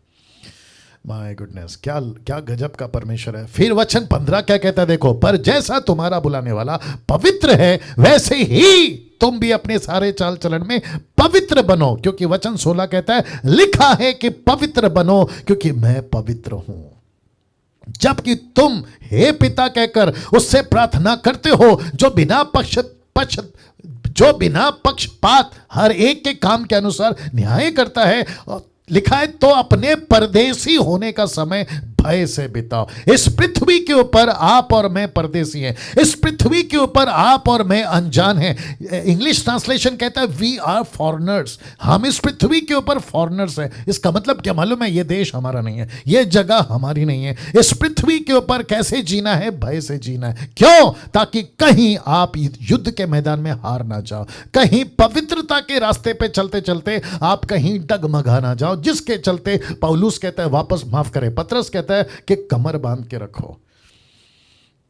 माय गुडनेस, क्या क्या गजब का परमेश्वर है। फिर वचन 15 क्या कहता है देखो, पर जैसा तुम्हारा बुलाने वाला पवित्र है वैसे ही तुम भी अपने सारे चाल चलन में पवित्र बनो, क्योंकि वचन 16 कहता है लिखा है कि पवित्र बनो क्योंकि मैं पवित्र हूं। जबकि तुम हे पिता कहकर उससे प्रार्थना करते हो जो बिना पक्षपात हर एक के काम के अनुसार न्याय करता है। लिखा है तो अपने परदेसी होने का समय भय से बिताओ। इस पृथ्वी के ऊपर आप और मैं परदेसी हैं। इस पृथ्वी के ऊपर आप और मैं अनजान हैं। इंग्लिश ट्रांसलेशन कहता है वी आर फॉरेनर्स। हम इस पृथ्वी के ऊपर फॉरेनर्स हैं। इसका मतलब क्या मालूम है? ये देश हमारा नहीं है, ये जगह हमारी नहीं है। इस पृथ्वी के ऊपर कैसे जीना है? भय से जीना है। क्यों? ताकि कहीं आप युद्ध के मैदान में हार ना जाओ, कहीं पवित्रता के रास्ते पे चलते चलते आप कहीं डगमगा ना जाओ, जिसके चलते पौलुस कहता है वापस माफ करे, पतरस कहता है कि कमर बांध के रखो,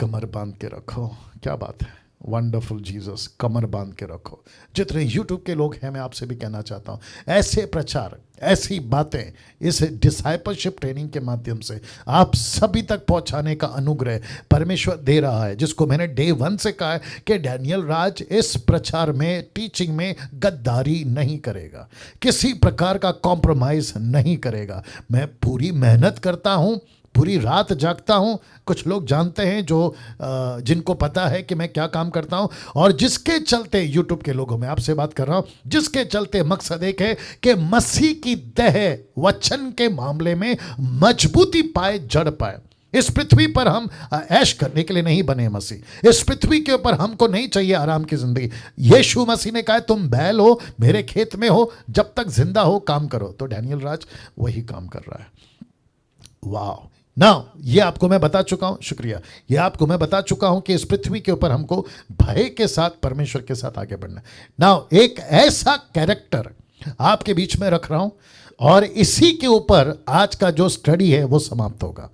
कमर बांध के रखो। क्या बात है, वंडरफुल जीसस, कमर बांध के रखो। जितने यूट्यूब के लोग हैं, मैं आपसे भी कहना चाहता हूं, ऐसे प्रचार, ऐसी बातें इस डिसाइपलशिप ट्रेनिंग के माध्यम से आप सभी तक पहुंचाने का अनुग्रह परमेश्वर दे रहा है, जिसको मैंने डे 1 से कहा है कि डैनियल राज इस प्रचार में, टीचिंग में गद्दारी नहीं करेगा, किसी प्रकार का कॉम्प्रोमाइज नहीं करेगा। मैं पूरी मेहनत करता हूं, पूरी रात जागता हूं। कुछ लोग जानते हैं जो जिनको पता है कि मैं क्या काम करता हूं, और जिसके चलते यूट्यूब के लोगों में आपसे बात कर रहा हूं, जिसके चलते मकसद एक है कि मसीह की देह वचन के मामले में मजबूती पाए, जड़ पाए। इस पृथ्वी पर हम ऐश करने के लिए नहीं बने मसीह। इस पृथ्वी के ऊपर हमको नहीं चाहिए आराम की जिंदगी। यीशु मसीह ने कहा तुम बैल हो, मेरे खेत में हो, जब तक जिंदा हो काम करो। तो डैनियल राज वही काम कर रहा है। वाह। नाउ ये आपको मैं बता चुका हूं, शुक्रिया, ये आपको मैं बता चुका हूं कि इस पृथ्वी के ऊपर हमको भय के साथ परमेश्वर के साथ आगे बढ़ना है। नाउ एक ऐसा कैरेक्टर आपके बीच में रख रहा हूं, और इसी के ऊपर आज का जो स्टडी है वो समाप्त होगा।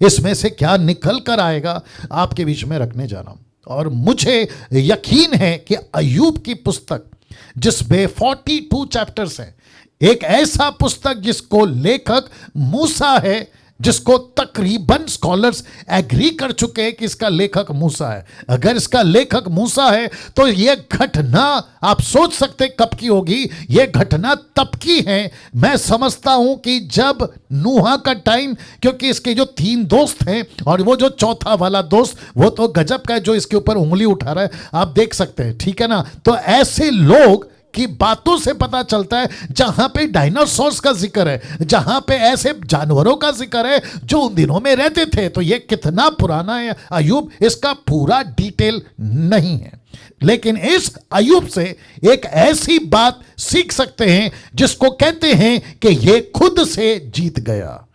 इसमें से क्या निकल कर आएगा आपके बीच में रखने जा रहा हूं। और मुझे यकीन है कि अय्यूब की पुस्तक, जिसमें 42 चैप्टर्स हैं, एक ऐसा पुस्तक जिसको लेखक मूसा है, जिसको तकरीबन स्कॉलर्स एग्री कर चुके हैं कि इसका लेखक मूसा है। अगर इसका लेखक मूसा है तो यह घटना आप सोच सकते कब की होगी। यह घटना तब की है, मैं समझता हूं कि जब नूहा का टाइम, क्योंकि इसके जो 3 दोस्त हैं और वो जो चौथा वाला दोस्त वो तो गजब का है, जो इसके ऊपर उंगली उठा रहा है, आप देख सकते हैं, ठीक है ना। तो ऐसे लोग की बातों से पता चलता है, जहां पे डायनासोर्स का जिक्र है, जहां पे ऐसे जानवरों का जिक्र है जो उन दिनों में रहते थे, तो ये कितना पुराना है अय्यूब, इसका पूरा डिटेल नहीं है। लेकिन इस अय्यूब से एक ऐसी बात सीख सकते हैं जिसको कहते हैं कि ये खुद से जीत गया।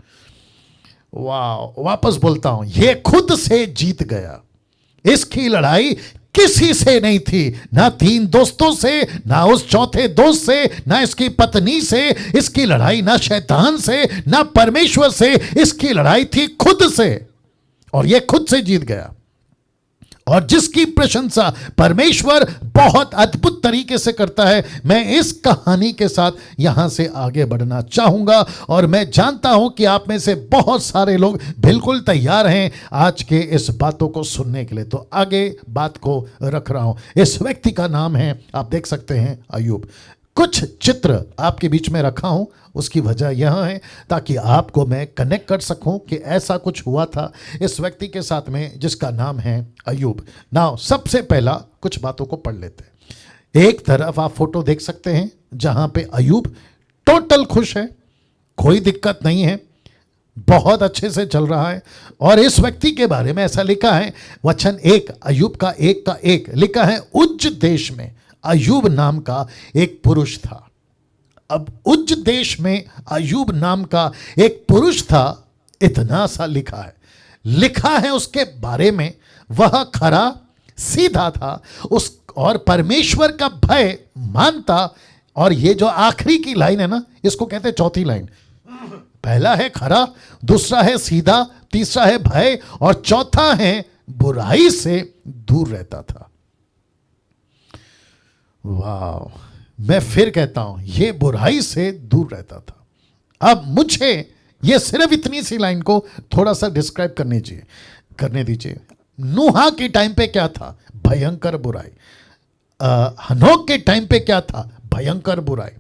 वाह, वापस बोलता हूं, ये खुद से जीत गया। इसकी लड़ाई किसी से नहीं थी, ना 3 दोस्तों से, ना उस चौथे दोस्त से, ना इसकी पत्नी से। इसकी लड़ाई ना शैतान से, ना परमेश्वर से, इसकी लड़ाई थी खुद से। और यह खुद से जीत गया, और जिसकी प्रशंसा परमेश्वर बहुत अद्भुत तरीके से करता है। मैं इस कहानी के साथ यहां से आगे बढ़ना चाहूंगा, और मैं जानता हूं कि आप में से बहुत सारे लोग बिल्कुल तैयार हैं आज के इस बातों को सुनने के लिए। तो आगे बात को रख रहा हूं। इस व्यक्ति का नाम है, आप देख सकते हैं, अय्यूब। कुछ चित्र आपके बीच में रखा हूं, उसकी वजह यह है ताकि आपको मैं कनेक्ट कर सकूं कि ऐसा कुछ हुआ था इस व्यक्ति के साथ में जिसका नाम है अय्यूब। नाउ सबसे पहला कुछ बातों को पढ़ लेते हैं। एक तरफ आप फोटो देख सकते हैं जहां पे अय्यूब टोटल खुश है, कोई दिक्कत नहीं है, बहुत अच्छे से चल रहा है। और इस व्यक्ति के बारे में ऐसा लिखा है, वचन 1 अय्यूब का 1 लिखा है, उज्ज देश में अय्यूब नाम का एक पुरुष था। अब उज्ज देश में अय्यूब नाम का एक पुरुष था, इतना सा लिखा है उसके बारे में, वह खरा सीधा था, उस और परमेश्वर का भय मानता। और ये जो आखिरी की लाइन है ना, इसको कहते हैं चौथी लाइन। पहला है खरा, दूसरा है सीधा, तीसरा है भय, और चौथा है बुराई से दूर रहता था। वाह, मैं फिर कहता हूं, ये बुराई से दूर रहता था। अब मुझे ये सिर्फ इतनी सी लाइन को थोड़ा सा डिस्क्राइब करने दीजिए। नूहा के टाइम पे क्या था? भयंकर बुराई। हनोक के टाइम पे क्या था? भयंकर बुराई।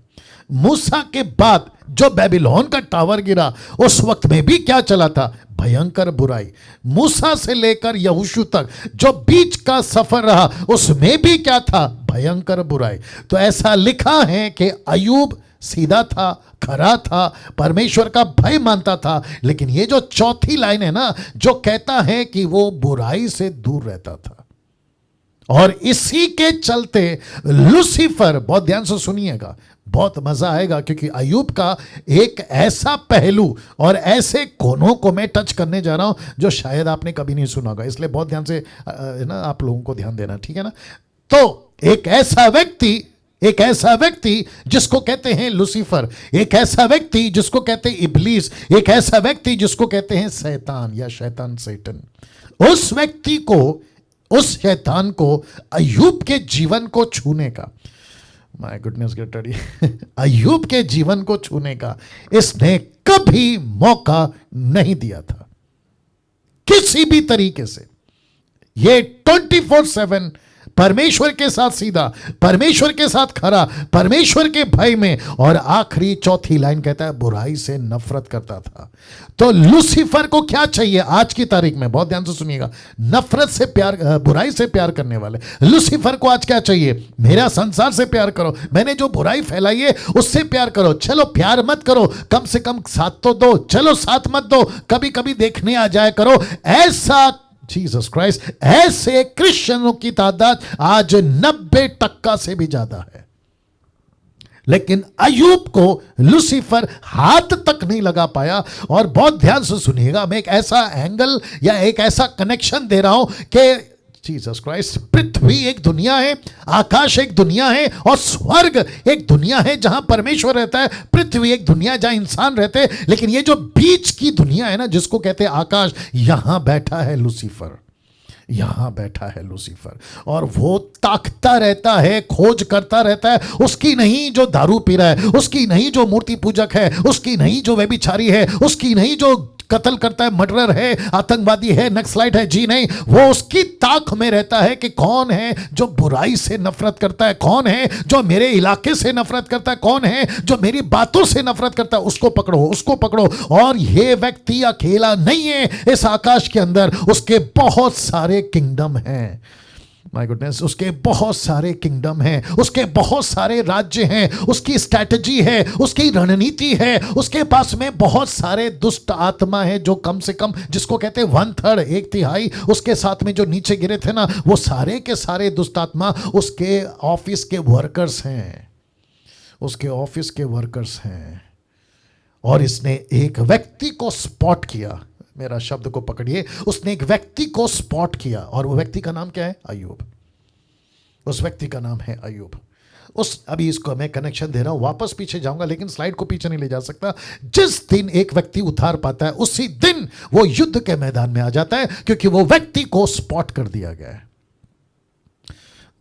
मूसा के बाद जो बेबीलोन का टावर गिरा, उस वक्त में भी क्या चला था? भयंकर बुराई। मूसा से लेकर यहोशू तक जो बीच का सफर रहा, उसमें भी क्या था? भयंकर बुराई। तो ऐसा लिखा है कि अय्यूब सीधा था, खरा था, परमेश्वर का भय मानता था। लेकिन ये जो चौथी लाइन है ना, जो कहता है कि वो बुराई से दूर रहता था। और इसी के चलते लूसीफर, बहुत ध्यान से सुनिएगा, बहुत मजा आएगा, क्योंकि अय्यूब का एक ऐसा पहलू और ऐसे कोनों को मैं टच करने जा रहा हूं जो शायद आपने कभी नहीं सुना होगा। इसलिए बहुत ध्यान से ना आप लोगों को ध्यान देना, ठीक है ना। तो एक ऐसा व्यक्ति जिसको कहते हैं लूसीफर, एक ऐसा व्यक्ति जिसको कहते हैं इब्लीस, एक ऐसा व्यक्ति जिसको कहते हैं शैतान या शैतान, सेटन, उस व्यक्ति को, उस शैतान को अय्यूब के जीवन को छूने का, माय गुडनेस गेट रेडी, अय्यूब के जीवन को छूने का इसने कभी मौका नहीं दिया था, किसी भी तरीके से। ये 24/7 परमेश्वर के साथ सीधा, परमेश्वर के साथ खरा, परमेश्वर के भय में, और आखिरी चौथी लाइन कहता है बुराई से नफरत करता था। तो लूसीफर को क्या चाहिए आज की तारीख में? बहुत ध्यान से सुनिएगा, नफरत से प्यार, बुराई से प्यार करने वाले लूसीफर को आज क्या चाहिए? मेरा संसार से प्यार करो, मैंने जो बुराई फैलाई है उससे प्यार करो। चलो प्यार मत करो, कम से कम साथ तो दो, चलो साथ मत दो, कभी कभी देखने आ जाया करो। ऐसा जीसस क्राइस्ट, ऐसे क्रिश्चियनों की तादाद आज 90% से भी ज्यादा है। लेकिन अय्यूब को लूसीफर हाथ तक नहीं लगा पाया। और बहुत ध्यान से सुनिएगा, मैं एक ऐसा एंगल या एक ऐसा कनेक्शन दे रहा हूं कि जीसस क्राइस्ट, पृथ्वी एक दुनिया है, आकाश एक दुनिया है, और स्वर्ग एक दुनिया है जहां परमेश्वर रहता है। पृथ्वी एक दुनिया जहां इंसान रहते हैं। लेकिन ये जो बीच की दुनिया है ना, जिसको कहते हैं आकाश, यहां बैठा है लूसीफर, यहां बैठा है लूसीफर। और वो ताकता रहता है, खोज करता रहता है, उसकी नहीं जो दारू पी रहा है, उसकी नहीं जो मूर्ति पूजक है, उसकी नहीं जो व्यभिचारी है, उसकी नहीं जो कत्ल करता है, मर्डरर है, आतंकवादी है, नक्सलाइट है, जी नहीं, वो उसकी ताक में रहता है कि कौन है जो बुराई से नफरत करता है, कौन है जो मेरे इलाके से नफरत करता है, कौन है जो मेरी बातों से नफरत करता है, उसको पकड़ो, उसको पकड़ो। और ये व्यक्ति अकेला नहीं है इस आकाश के अंदर, उसके बहुत सारे किंगडम हैं। माय गुडनेस, उसके बहुत सारे किंगडम हैं, उसके बहुत सारे राज्य हैं, उसकी स्ट्रैटेजी है, उसकी रणनीति है, उसके पास में बहुत सारे दुष्ट आत्मा है, जो कम से कम, जिसको कहते हैं 1/3, 1/3, उसके साथ में जो नीचे गिरे थे ना, वो सारे के सारे दुष्ट आत्मा उसके ऑफिस के वर्कर्स हैं, उसके ऑफिस के वर्कर्स हैं। और इसने एक व्यक्ति को स्पॉट किया, मेरा शब्द को पकड़िए, उसने एक व्यक्ति को स्पॉट किया, और वो व्यक्ति का नाम क्या है? अय्यूब। उस व्यक्ति का नाम है अय्यूब। उस अभी इसको मैं कनेक्शन दे रहा हूं, वापस पीछे जाऊंगा लेकिन स्लाइड को पीछे नहीं ले जा सकता। जिस दिन एक व्यक्ति उतार पाता है उसी दिन वो युद्ध के मैदान में आ जाता है, क्योंकि वो व्यक्ति को स्पॉट कर दिया गया है।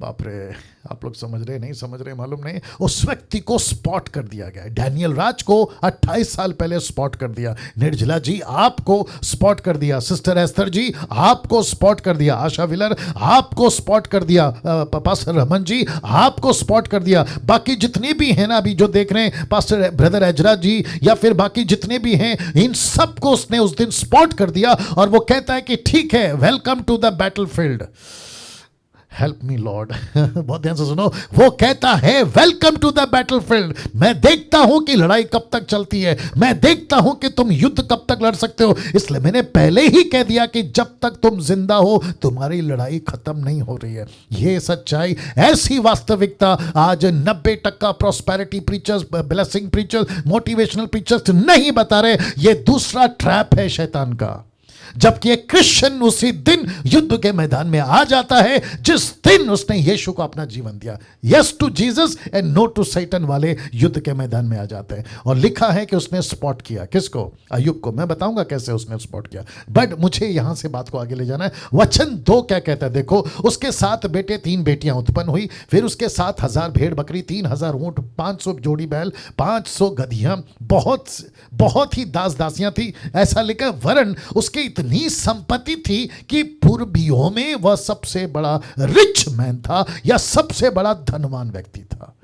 बाप रे, आप लोग समझ रहे नहीं समझ रहे मालूम नहीं, उस व्यक्ति को स्पॉट कर दिया गया। डैनियल राज को 28 साल पहले स्पॉट कर दिया। निर्जला जी आपको स्पॉट कर दिया। सिस्टर एस्थर जी आपको स्पॉट कर दिया। आशा विलर आपको स्पॉट कर दिया। पास्टर रमन जी आपको स्पॉट कर दिया। बाकी जितने भी हैं ना अभी जो देख रहे हैं, पास्टर ब्रदर एजरा जी या फिर बाकी जितने भी हैं, इन सबको उसने उस दिन स्पॉट कर दिया। और वो कहता है कि ठीक है, welcome to the battlefield. Help me Lord, बहुत ध्यान से सुनो। वो कहता है वेलकम टू द बैटलफील्ड। मैं देखता हूं कि लड़ाई कब तक चलती है, मैं देखता हूं कि तुम युद्ध कब तक लड़ सकते हो। इसलिए मैंने पहले ही कह दिया कि जब तक तुम जिंदा हो तुम्हारी लड़ाई खत्म नहीं हो रही है। ये सच्चाई, ऐसी वास्तविकता आज 90% prosperity preachers, blessing preachers, motivational preachers नहीं बता रहे। ये दूसरा ट्रैप है शैतान का। जबकि एक क्रिश्चियन उसी दिन युद्ध के मैदान में आ जाता है जिस दिन उसने यीशु को अपना जीवन दिया। Yes to Jesus and no to Satan वाले युद्ध के मैदान में आ जाते हैं। और लिखा है कि उसने स्पॉट किया। किसको? अय्यूब को। मैं बताऊंगा कैसे उसने स्पॉट किया, बट मुझे यहां से बात को आगे ले जाना है। वचन 2 क्या कहता है देखो। उसके 7 बेटे 3 बेटियां उत्पन्न हुई, फिर उसके 7,000 भेड़ बकरी, 3,000 ऊंट, 500 जोड़ी बैल, 500 गधियां, बहुत ही दास दासियां थी। ऐसा लिखा, वरन उसके इतनी संपत्ति थी कि पूर्वियों में वह सबसे बड़ा रिच मैन था या सबसे बड़ा धनवान व्यक्ति था।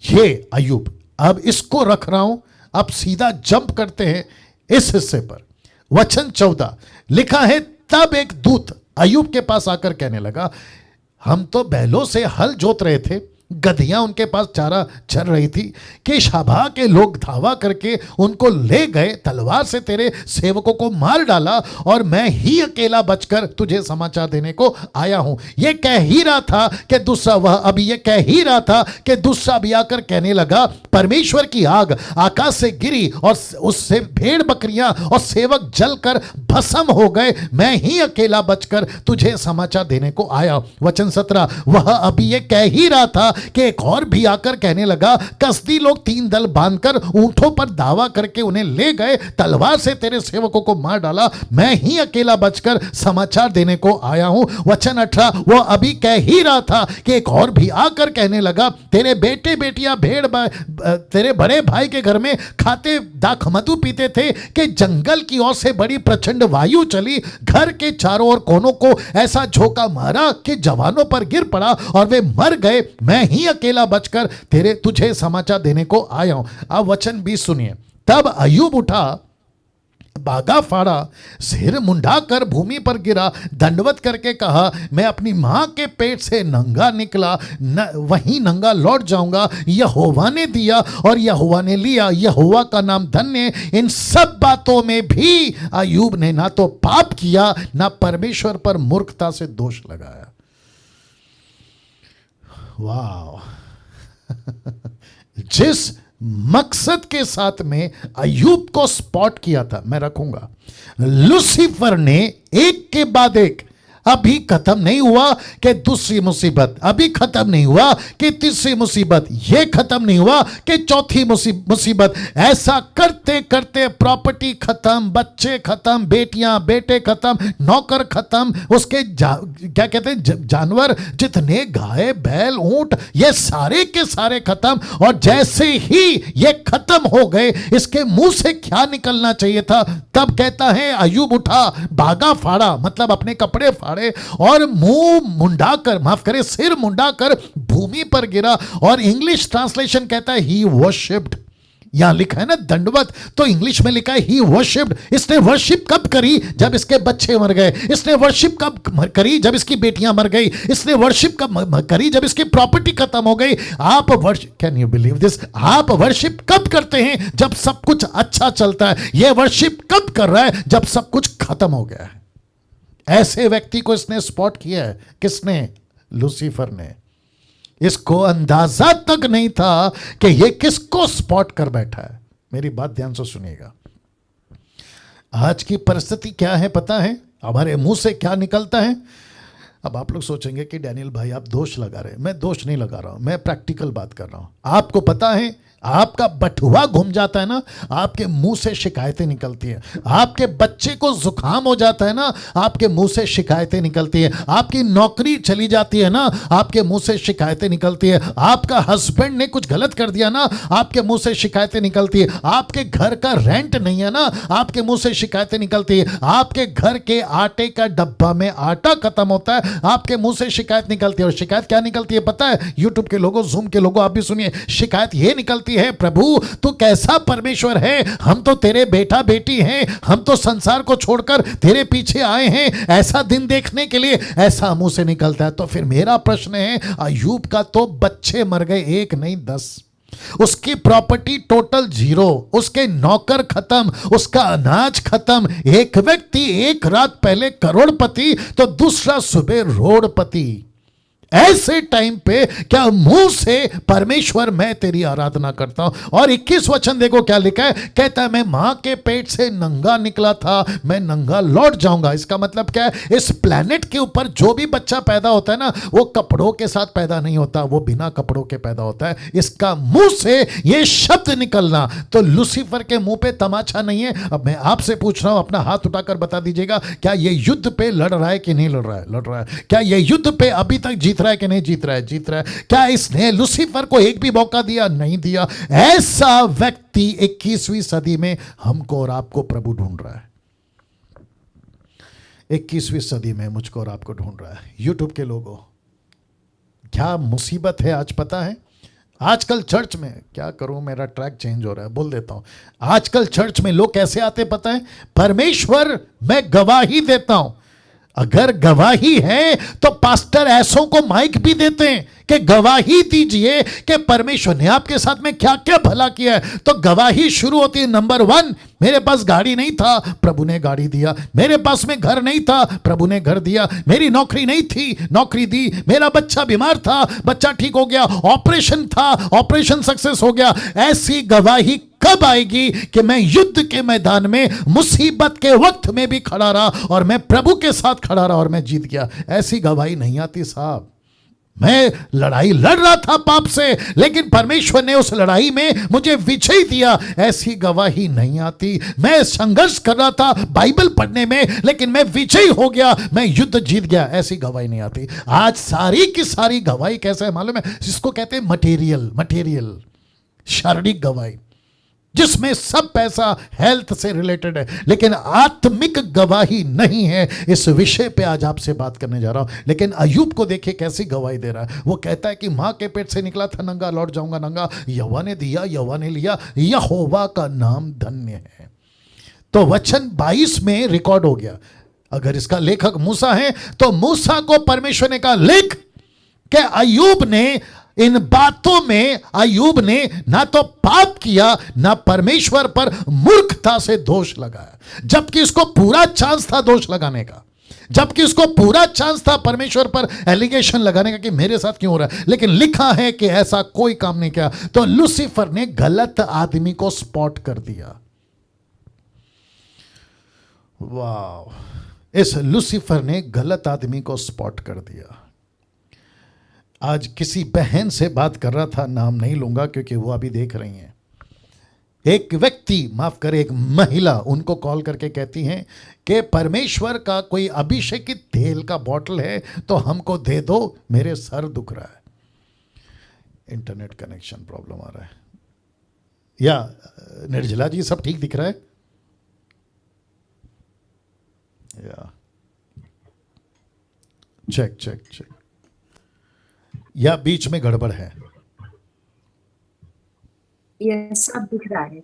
ये अय्यूब। अब इसको रख रहा हूं, अब सीधा जंप करते हैं इस हिस्से पर। वचन 14 लिखा है, तब एक दूत अय्यूब के पास आकर कहने लगा, हम तो बैलों से हल जोत रहे थे, गधियां उनके पास चारा चर रही थी कि शाबा के लोग धावा करके उनको ले गए, तलवार से तेरे सेवकों को मार डाला और मैं ही अकेला बचकर तुझे समाचार देने को आया हूं। ये कह ही रहा था कि दूसरा ये दूसरा भी आकर कहने लगा, परमेश्वर की आग आकाश से गिरी और उससे भेड़ बकरियां और सेवक जलकर भस्म हो गए, मैं ही अकेला बचकर तुझे समाचार देने को आया। वचन 17, वह अभी ये कह ही रहा था कि एक और भी आकर कहने लगा, कसदी लोग 3 दल बांधकर ऊंटों पर दावा करके उन्हें ले गए, तलवार से तेरे सेवकों को मार डाला, मैं ही अकेला बचकर समाचार देने को आया हूं। वचन 18, वो अभी कह ही रहा था कि एक और भी आकर कहने लगा, तेरे बेटे बेटियां तेरे बड़े भाई के घर में खाते दाखमधु पीते थे कि जंगल की ओर से बड़ी प्रचंड वायु चली, घर के चारों ओर कोनों को ऐसा झोंका मारा कि जवानों पर गिर पड़ा और वे मर गए, मैं ही अकेला बचकर तुझे समाचार देने को आया हूं। अब वचन 20 सुनिए। तब अय्यूब उठा, बागा फाड़ा, सिर मुंडाकर भूमि पर गिरा, दंडवत करके कहा, मैं अपनी मां के पेट से नंगा निकला, वहीं नंगा लौट जाऊंगा। यहोवा ने दिया और यहोवा ने लिया, यहोवा का नाम धन्य। इन सब बातों में भी अय्यूब ने ना तो पाप किया ना परमेश्वर पर मूर्खता से दोष लगाया। वाह जिस मकसद के साथ में अय्यूब को स्पॉट किया था, मैं रखूंगा, लूसीफर ने एक के बाद एक, अभी खत्म नहीं हुआ कि दूसरी मुसीबत, अभी खत्म नहीं हुआ कि तीसरी मुसीबत, ये खत्म नहीं हुआ कि चौथी मुसीबत, ऐसा करते करते प्रॉपर्टी खत्म, बच्चे खत्म, बेटियां बेटे खत्म, नौकर खत्म, उसके क्या कहते हैं जानवर, जितने गाय बैल ऊंट, ये सारे के सारे खत्म। और जैसे ही ये खत्म हो गए, इसके मुंह से क्या निकलना चाहिए था? तब कहता है अय्यूब उठा, बागा फाड़ा, मतलब अपने कपड़े फाड़े और मुंह मुंडाकर, माफ करे सिर मुंडाकर भूमि पर गिरा। और इंग्लिश ट्रांसलेशन कहता है ही वर्शिप्ड। यहां लिखा है ना दंडवत, तो इंग्लिश में लिखा है ही वर्शिप्ड। इसने वर्शिप कब करी? जब इसके बच्चे मर गए। इसने वर्शिप कब करी? जब इसकी बेटियां मर गई। इसने वर्शिप कब करी? जब इसकी प्रॉपर्टी खत्म हो गई। आप worship, can you believe this? आप वर्शिप कब करते हैं? जब सब कुछ अच्छा चलता है। यह वर्शिप कब कर रहा है? जब सब कुछ खत्म हो गया है। ऐसे व्यक्ति को इसने स्पॉट किया है। किसने? लूसीफर ने। इसको अंदाजा तक नहीं था कि यह किसको स्पॉट कर बैठा है। मेरी बात ध्यान से सुनिएगा। आज की परिस्थिति क्या है पता है? हमारे मुंह से क्या निकलता है? अब आप लोग सोचेंगे कि डैनियल भाई आप दोष लगा रहे हैं। मैं दोष नहीं लगा रहा हूं, मैं प्रैक्टिकल बात कर रहा हूं। आपको पता है, आपका बटुआ घूम जाता है ना, आपके मुंह से शिकायतें निकलती हैं। आपके बच्चे को जुकाम हो जाता है ना, आपके मुंह से शिकायतें निकलती है। आपकी नौकरी चली जाती है ना, आपके मुंह से शिकायतें निकलती है। आपका हस्बैंड ने कुछ गलत कर दिया ना, आपके मुंह से शिकायतें निकलती है। आपके घर का रेंट नहीं है ना, आपके मुंह से शिकायतें निकलती है। आपके घर के आटे का डब्बा में आटा खत्म होता है, आपके मुंह से शिकायत निकलती है। और शिकायत क्या निकलती है पता है? यूट्यूब के लोगों, जूम के लोगों, आप भी सुनिए। शिकायत ये निकलती है, प्रभु तू कैसा परमेश्वर है, हम तो तेरे बेटा बेटी हैं, हम तो संसार को छोड़कर तेरे पीछे आए हैं ऐसा दिन देखने के लिए। ऐसा मुंह से निकलता है। तो फिर मेरा प्रश्न है, अय्यूब का तो बच्चे मर गए, 1 नहीं 10, उसकी प्रॉपर्टी टोटल 0, उसके नौकर खत्म, उसका अनाज खत्म। एक व्यक्ति एक रात पहले करोड़पति तो दूसरा सुबह रोड़पति। ऐसे टाइम पे क्या मुंह से परमेश्वर मैं तेरी आराधना करता हूं। और 21 वचन देखो क्या लिखा है, कहता है मैं मां के पेट से नंगा निकला था, मैं नंगा लौट जाऊंगा। इसका मतलब क्या है? इस प्लेनेट के ऊपर जो भी बच्चा पैदा होता है ना, वो कपड़ों के साथ पैदा नहीं होता, वो बिना कपड़ों के पैदा होता है। इसका मुंह से ये शब्द निकलना तो लूसीफर के मुंह पे तमाचा नहीं है। अब मैं आपसे पूछ रहा हूं, अपना हाथ उठाकर बता दीजिएगा, क्या ये युद्ध पे लड़ रहा है कि नहीं लड़ रहा है? लड़ रहा है। क्या ये युद्ध पे अभी तक जीत रहा है कि नहीं जीत रहा है? जीत रहा है। क्या इसने लूसीफर को एक भी मौका दिया? नहीं दिया। ऐसा व्यक्ति 21वीं सदी में हमको और आपको प्रभु ढूंढ रहा है। 21वीं सदी में मुझको और आपको ढूंढ रहा है। यूट्यूब के लोगों, क्या मुसीबत है आज पता है? आजकल चर्च में, क्या करूं, मेरा ट्रैक चेंज हो रहा है, बोल देता हूं। आजकल चर्च में लोग कैसे आते पता है? परमेश्वर मैं गवाही देता हूं। अगर गवाही है तो पास्टर ऐसों को माइक भी देते हैं कि गवाही दीजिए कि परमेश्वर ने आपके साथ में क्या क्या भला किया है। तो गवाही शुरू होती है, नंबर 1, मेरे पास गाड़ी नहीं था, प्रभु ने गाड़ी दिया। मेरे पास में घर नहीं था, प्रभु ने घर दिया। मेरी नौकरी नहीं थी, नौकरी दी। मेरा बच्चा बीमार था, बच्चा ठीक हो गया। ऑपरेशन था, ऑपरेशन सक्सेस हो गया। ऐसी गवाही कब आएगी कि मैं युद्ध के मैदान में मुसीबत के वक्त में भी खड़ा रहा और मैं प्रभु के साथ खड़ा रहा और मैं जीत गया? ऐसी गवाही नहीं आती साहब। मैं लड़ाई लड़ रहा था पाप से, लेकिन परमेश्वर ने उस लड़ाई में मुझे विजय दिया। ऐसी गवाही नहीं आती। मैं संघर्ष कर रहा था बाइबल पढ़ने में, लेकिन मैं विजय हो गया, मैं युद्ध जीत गया। ऐसी गवाही नहीं आती। आज सारी की सारी गवाही कैसे है मालूम है? इसको कहते हैं मटेरियल, शारीरिक गवाही, जिसमें सब पैसा हेल्थ से रिलेटेड है, लेकिन आत्मिक गवाही नहीं है। इस विषय पे आज आपसे बात करने जा रहा हूं। लेकिन अय्यूब को देखिए कैसी गवाही दे रहा है। वो कहता है कि मां के पेट से निकला था नंगा, लौट जाऊंगा नंगा। यहोवा ने दिया, यहोवा ने लिया, यहोवा का नाम धन्य है। तो वचन 22 में रिकॉर्ड हो गया। अगर इसका लेखक मूसा है तो मूसा को परमेश्वर ने कहा लिख कि अय्यूब ने इन बातों में, अय्यूब ने ना तो पाप किया ना परमेश्वर पर मूर्खता से दोष लगाया, जबकि इसको पूरा चांस था दोष लगाने का, जबकि इसको पूरा चांस था परमेश्वर पर एलिगेशन लगाने का कि मेरे साथ क्यों हो रहा है। लेकिन लिखा है कि ऐसा कोई काम नहीं किया। तो लूसीफर ने गलत आदमी को स्पॉट कर दिया। वाह, इस लूसीफर ने गलत आदमी को स्पॉट कर दिया। आज किसी बहन से बात कर रहा था, नाम नहीं लूंगा क्योंकि वो अभी देख रही हैं। एक व्यक्ति, माफ करे, एक महिला उनको कॉल करके कहती हैं कि परमेश्वर का कोई अभिषेकित तेल का बॉटल है तो हमको दे दो, मेरे सर दुख रहा है। इंटरनेट कनेक्शन प्रॉब्लम आ रहा है। या निर्जला जी सब ठीक दिख रहा है? या चेक या बीच में गड़बड़ है? यस, सब दिख रहा है।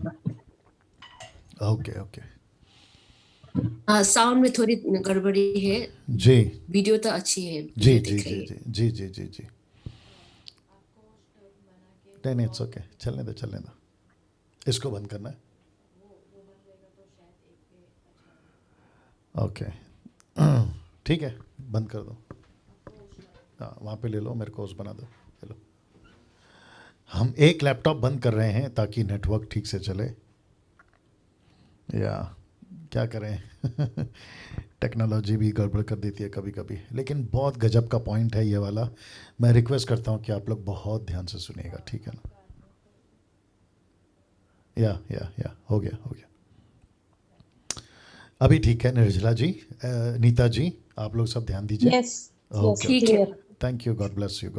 ओके। साउंड में थोड़ी गड़बड़ी है जी। वीडियो तो अच्छी है। जी। नहीं, इट्स ओके, चलने दो। इसको बंद करना है। ओके, ठीक है, बंद कर दो। हाँ, वहाँ पे ले लो, मेरे को उस बना दो। चलो, हम एक लैपटॉप बंद कर रहे हैं ताकि नेटवर्क ठीक से चले। या क्या करें टेक्नोलॉजी भी गड़बड़ कर देती है कभी कभी, लेकिन बहुत गजब का पॉइंट है ये वाला। मैं रिक्वेस्ट करता हूँ कि आप लोग बहुत ध्यान से सुनिएगा, ठीक है ना? या हो गया। अभी ठीक है निर्जला जी, नीता जी, आप लोग सब ध्यान दीजिए। Yes. Okay. ठीक है। Thank you, God bless you.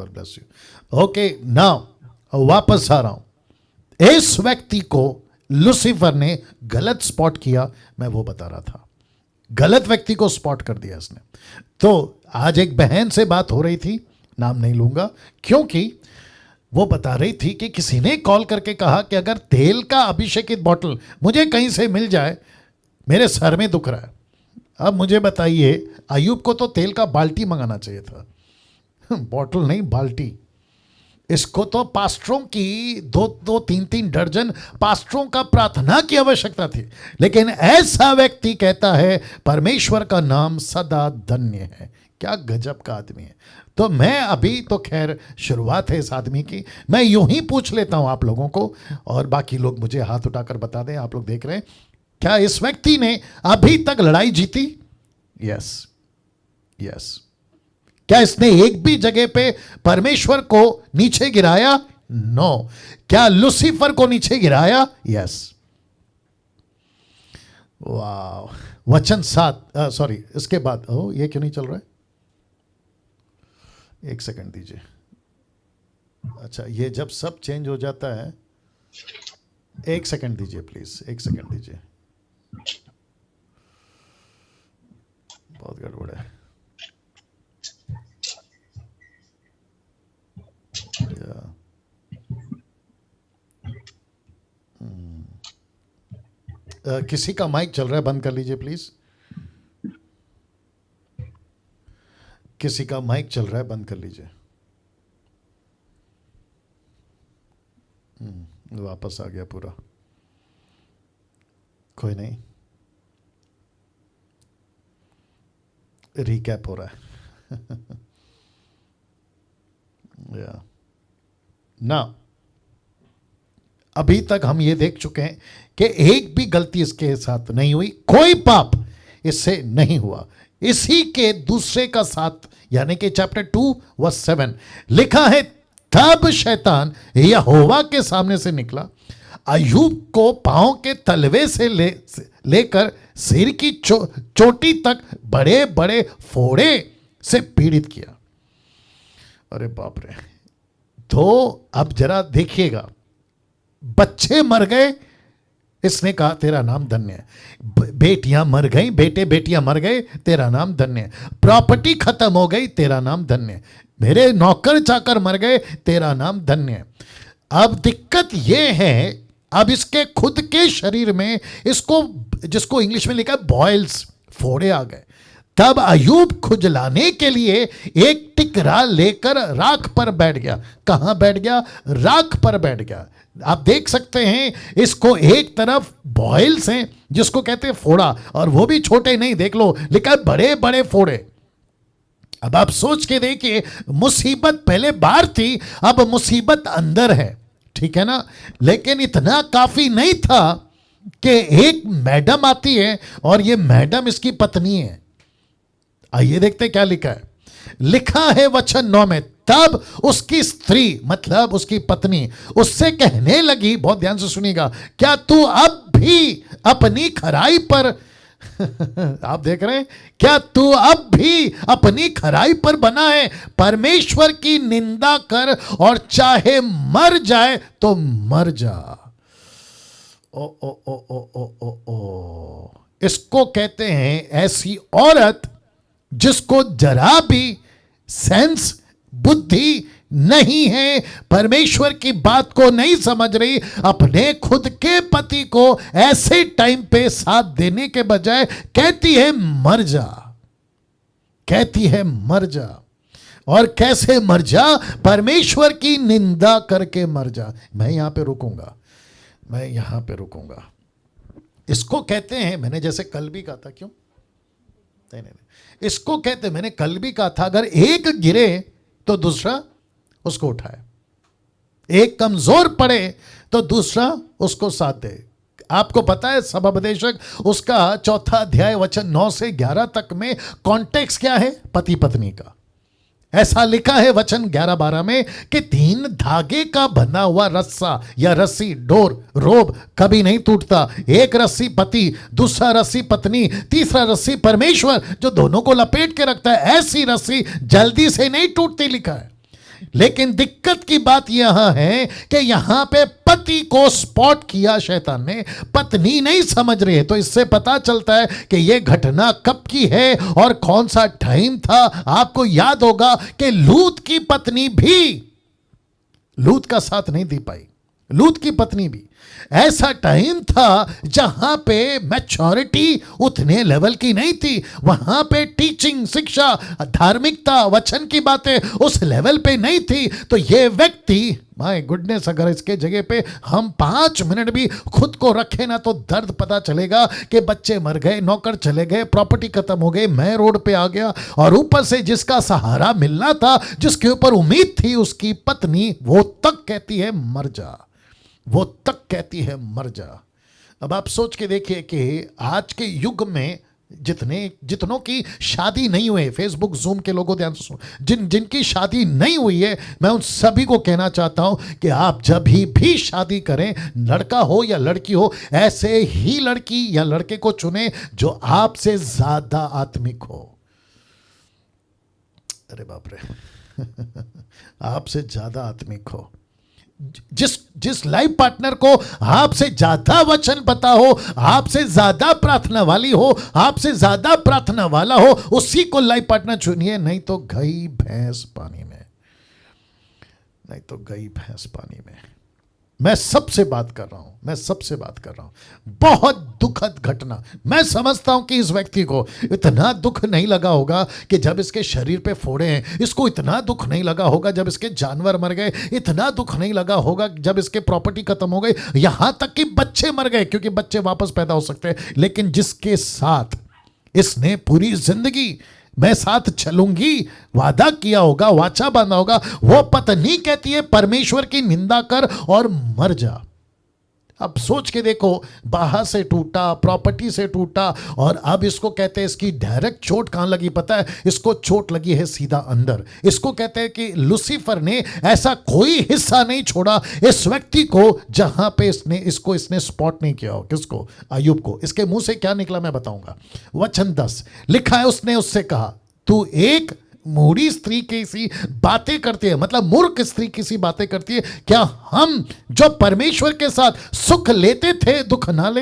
Okay, now वापस आ रहा हूं। इस व्यक्ति को लूसीफर ने गलत स्पॉट किया, मैं वो बता रहा था। गलत व्यक्ति को स्पॉट कर दिया इसने। तो आज एक बहन से बात हो रही थी, नाम नहीं लूंगा, क्योंकि वो बता रही थी कि किसी ने कॉल करके कहा कि अगर तेल का अभिषेकित बॉटल मुझे कहीं से मिल जाए, मेरे सर में दुख रहा है। अब मुझे बताइए, अयूब को तो तेल का बाल्टी मंगाना चाहिए था, बॉटल नहीं बाल्टी। इसको तो पास्टरों की दो तीन दर्जन पास्टरों का प्रार्थना की आवश्यकता थी, लेकिन ऐसा व्यक्ति कहता है परमेश्वर का नाम सदा धन्य है। क्या गजब का आदमी है। तो मैं अभी तो खैर शुरुआत है इस आदमी की, मैं यूं ही पूछ लेता हूं आप लोगों को, और बाकी लोग मुझे हाथ उठाकर बता दें। आप लोग देख रहे हैं, क्या इस व्यक्ति ने अभी तक लड़ाई जीती? यस। क्या इसने एक भी जगह पे परमेश्वर को नीचे गिराया? नो। क्या लूसीफर को नीचे गिराया? यस। वाह। वचन 7, सॉरी, इसके बाद ये क्यों नहीं चल रहा है? एक सेकंड दीजिए। अच्छा, ये जब सब चेंज हो जाता है, एक सेकंड दीजिए प्लीज, एक सेकंड दीजिए, बहुत गड़बड़ है। किसी का माइक चल रहा है, बंद कर लीजिए प्लीज। किसी का माइक चल रहा है, बंद कर लीजिए। वापस आ गया पूरा, कोई नहीं, रिकैप हो रहा है। या ना, अभी तक हम ये देख चुके हैं कि एक भी गलती इसके साथ नहीं हुई, कोई पाप इससे नहीं हुआ। इसी के दूसरे का साथ, यानी कि चैप्टर 2:7 लिखा है, तब शैतान यहोवा के सामने से निकला, अय्यूब को पांव के तलवे से लेकर सिर की चोटी तक बड़े बड़े फोड़े से पीड़ित किया। अरे बाप रे। तो अब जरा देखिएगा, बच्चे मर गए, इसने कहा तेरा नाम धन्य है। बेटियां मर गई, बेटियां मर गए, तेरा नाम धन्य है। प्रॉपर्टी खत्म हो गई, तेरा नाम धन्य है। मेरे नौकर चाकर मर गए, तेरा नाम धन्य है। अब दिक्कत यह है, अब इसके खुद के शरीर में इसको, जिसको इंग्लिश में लिखा है बॉयल्स, फोड़े आ गए। तब अय्यूब खुजलाने के लिए एक टिकरा लेकर राख पर बैठ गया। कहां बैठ गया? राख पर बैठ गया। आप देख सकते हैं, इसको एक तरफ बॉयल्स हैं जिसको कहते हैं फोड़ा, और वो भी छोटे नहीं, देख लो लिखा है बड़े बड़े फोड़े। अब आप सोच के देखिए, मुसीबत पहले बाहर थी, अब मुसीबत अंदर है, ठीक है ना? लेकिन इतना काफी नहीं था कि एक मैडम आती है, और ये मैडम इसकी पत्नी है। आइए देखते क्या लिखा है। लिखा है वचन 9 में, तब उसकी स्त्री, मतलब उसकी पत्नी, उससे कहने लगी, बहुत ध्यान से सुनिएगा, क्या तू अब भी अपनी खराई पर आप देख रहे हैं, क्या तू अब भी अपनी खराई पर बना है? परमेश्वर की निंदा कर, और चाहे मर जाए तो मर जा। ओ ओ ओ ओ ओ ओ ओ, इसको कहते हैं ऐसी औरत जिसको जरा भी सेंस, बुद्धि नहीं है, परमेश्वर की बात को नहीं समझ रही, अपने खुद के पति को ऐसे टाइम पे साथ देने के बजाय कहती है मर जा, कहती है मर जा। और कैसे मर जा? परमेश्वर की निंदा करके मर जा। मैं यहां पे रुकूंगा, मैं यहां पे रुकूंगा। इसको कहते हैं, मैंने जैसे कल भी कहा था, क्यों नहीं, इसको कहते, मैंने कल भी कहा था, अगर एक गिरे तो दूसरा उसको उठाए, एक कमजोर पड़े तो दूसरा उसको साथ दे। आपको पता है सबोपदेशक उसका 4 अध्याय वचन 9 से 11 तक में कॉन्टेक्स्ट क्या है? पति पत्नी का। ऐसा लिखा है वचन 11-12 में कि 3 धागे का बंधा हुआ रस्सा या रस्सी, डोर, रोब कभी नहीं टूटता। एक रस्सी पति, दूसरा रस्सी पत्नी, तीसरा रस्सी परमेश्वर जो दोनों को लपेट के रखता है। ऐसी रस्सी जल्दी से नहीं टूटती, लिखा है। लेकिन दिक्कत की बात यहां है कि यहां पे पति को स्पॉट किया शैतान ने, पत्नी नहीं समझ रही है। तो इससे पता चलता है कि यह घटना कब की है और कौन सा टाइम था। आपको याद होगा कि लूत की पत्नी भी लूत का साथ नहीं दे पाई। लूत की पत्नी भी, ऐसा टाइम था जहां पे मैच्योरिटी उतने लेवल की नहीं थी। वहां पे टीचिंग, शिक्षा, धार्मिकता, वचन की बातें उस लेवल पे नहीं थी। तो ये व्यक्ति, माय गुडनेस, अगर इसके जगह पे हम 5 मिनट भी खुद को रखे ना तो दर्द पता चलेगा कि बच्चे मर गए, नौकर चले गए, प्रॉपर्टी खत्म हो गई, मैं रोड पे आ गया, और ऊपर से जिसका सहारा मिलना था, जिसके ऊपर उम्मीद थी, उसकी पत्नी, वो तक कहती है मर जा, वो तक कहती है मर जा। अब आप सोच के देखिए कि आज के युग में जितनों की शादी नहीं हुई, फेसबुक जूम के लोगों ध्यान से सुनो, जिनकी शादी नहीं हुई है, मैं उन सभी को कहना चाहता हूं कि आप जब भी शादी करें, लड़का हो या लड़की हो, ऐसे ही लड़की या लड़के को चुने जो आपसे ज्यादा आत्मिक हो। अरे बाप रे आपसे ज्यादा आत्मिक हो, जिस लाइफ पार्टनर को आपसे ज्यादा वचन पता हो, आपसे ज्यादा प्रार्थना वाली हो, आपसे ज्यादा प्रार्थना वाला हो, उसी को लाइफ पार्टनर चुनिए। नहीं तो गई भैंस पानी में, नहीं तो गई भैंस पानी में। मैं सबसे बात कर रहा हूं, मैं सबसे बात कर रहा हूं। बहुत दुखद घटना। मैं समझता हूं कि इस व्यक्ति को इतना दुख नहीं लगा होगा कि जब इसके शरीर पे फोड़े हैं, इसको इतना दुख नहीं लगा होगा जब इसके जानवर मर गए, इतना दुख नहीं लगा होगा जब इसके प्रॉपर्टी खत्म हो गई, यहां तक कि बच्चे मर गए, क्योंकि बच्चे वापस पैदा हो सकते हैं। लेकिन जिसके साथ इसने पूरी जिंदगी मैं साथ चलूंगी वादा किया होगा, वाचा बांधा होगा, वो पत्नी कहती है परमेश्वर की निंदा कर और मर जा। अब सोच के देखो, बाहर से टूटा, प्रॉपर्टी से टूटा, और अब इसको कहते हैं, इसकी डायरेक्ट चोट कहां लगी पता है? इसको चोट लगी है सीधा अंदर। इसको कहते हैं कि लूसीफर ने ऐसा कोई हिस्सा नहीं छोड़ा इस व्यक्ति को जहां पे इसने स्पॉट नहीं किया हो। किसको? अय्यूब को। इसके मुंह से क्या निकला मैं बताऊंगा। वचन 10 लिखा है, उसने उससे कहा, तू एक मूढ़ी स्त्री की सी बातें करती है, मतलब मूर्ख स्त्री की सी बातें करती है। क्या हम जो परमेश्वर के साथ सुख लेते थे दुख ना ले?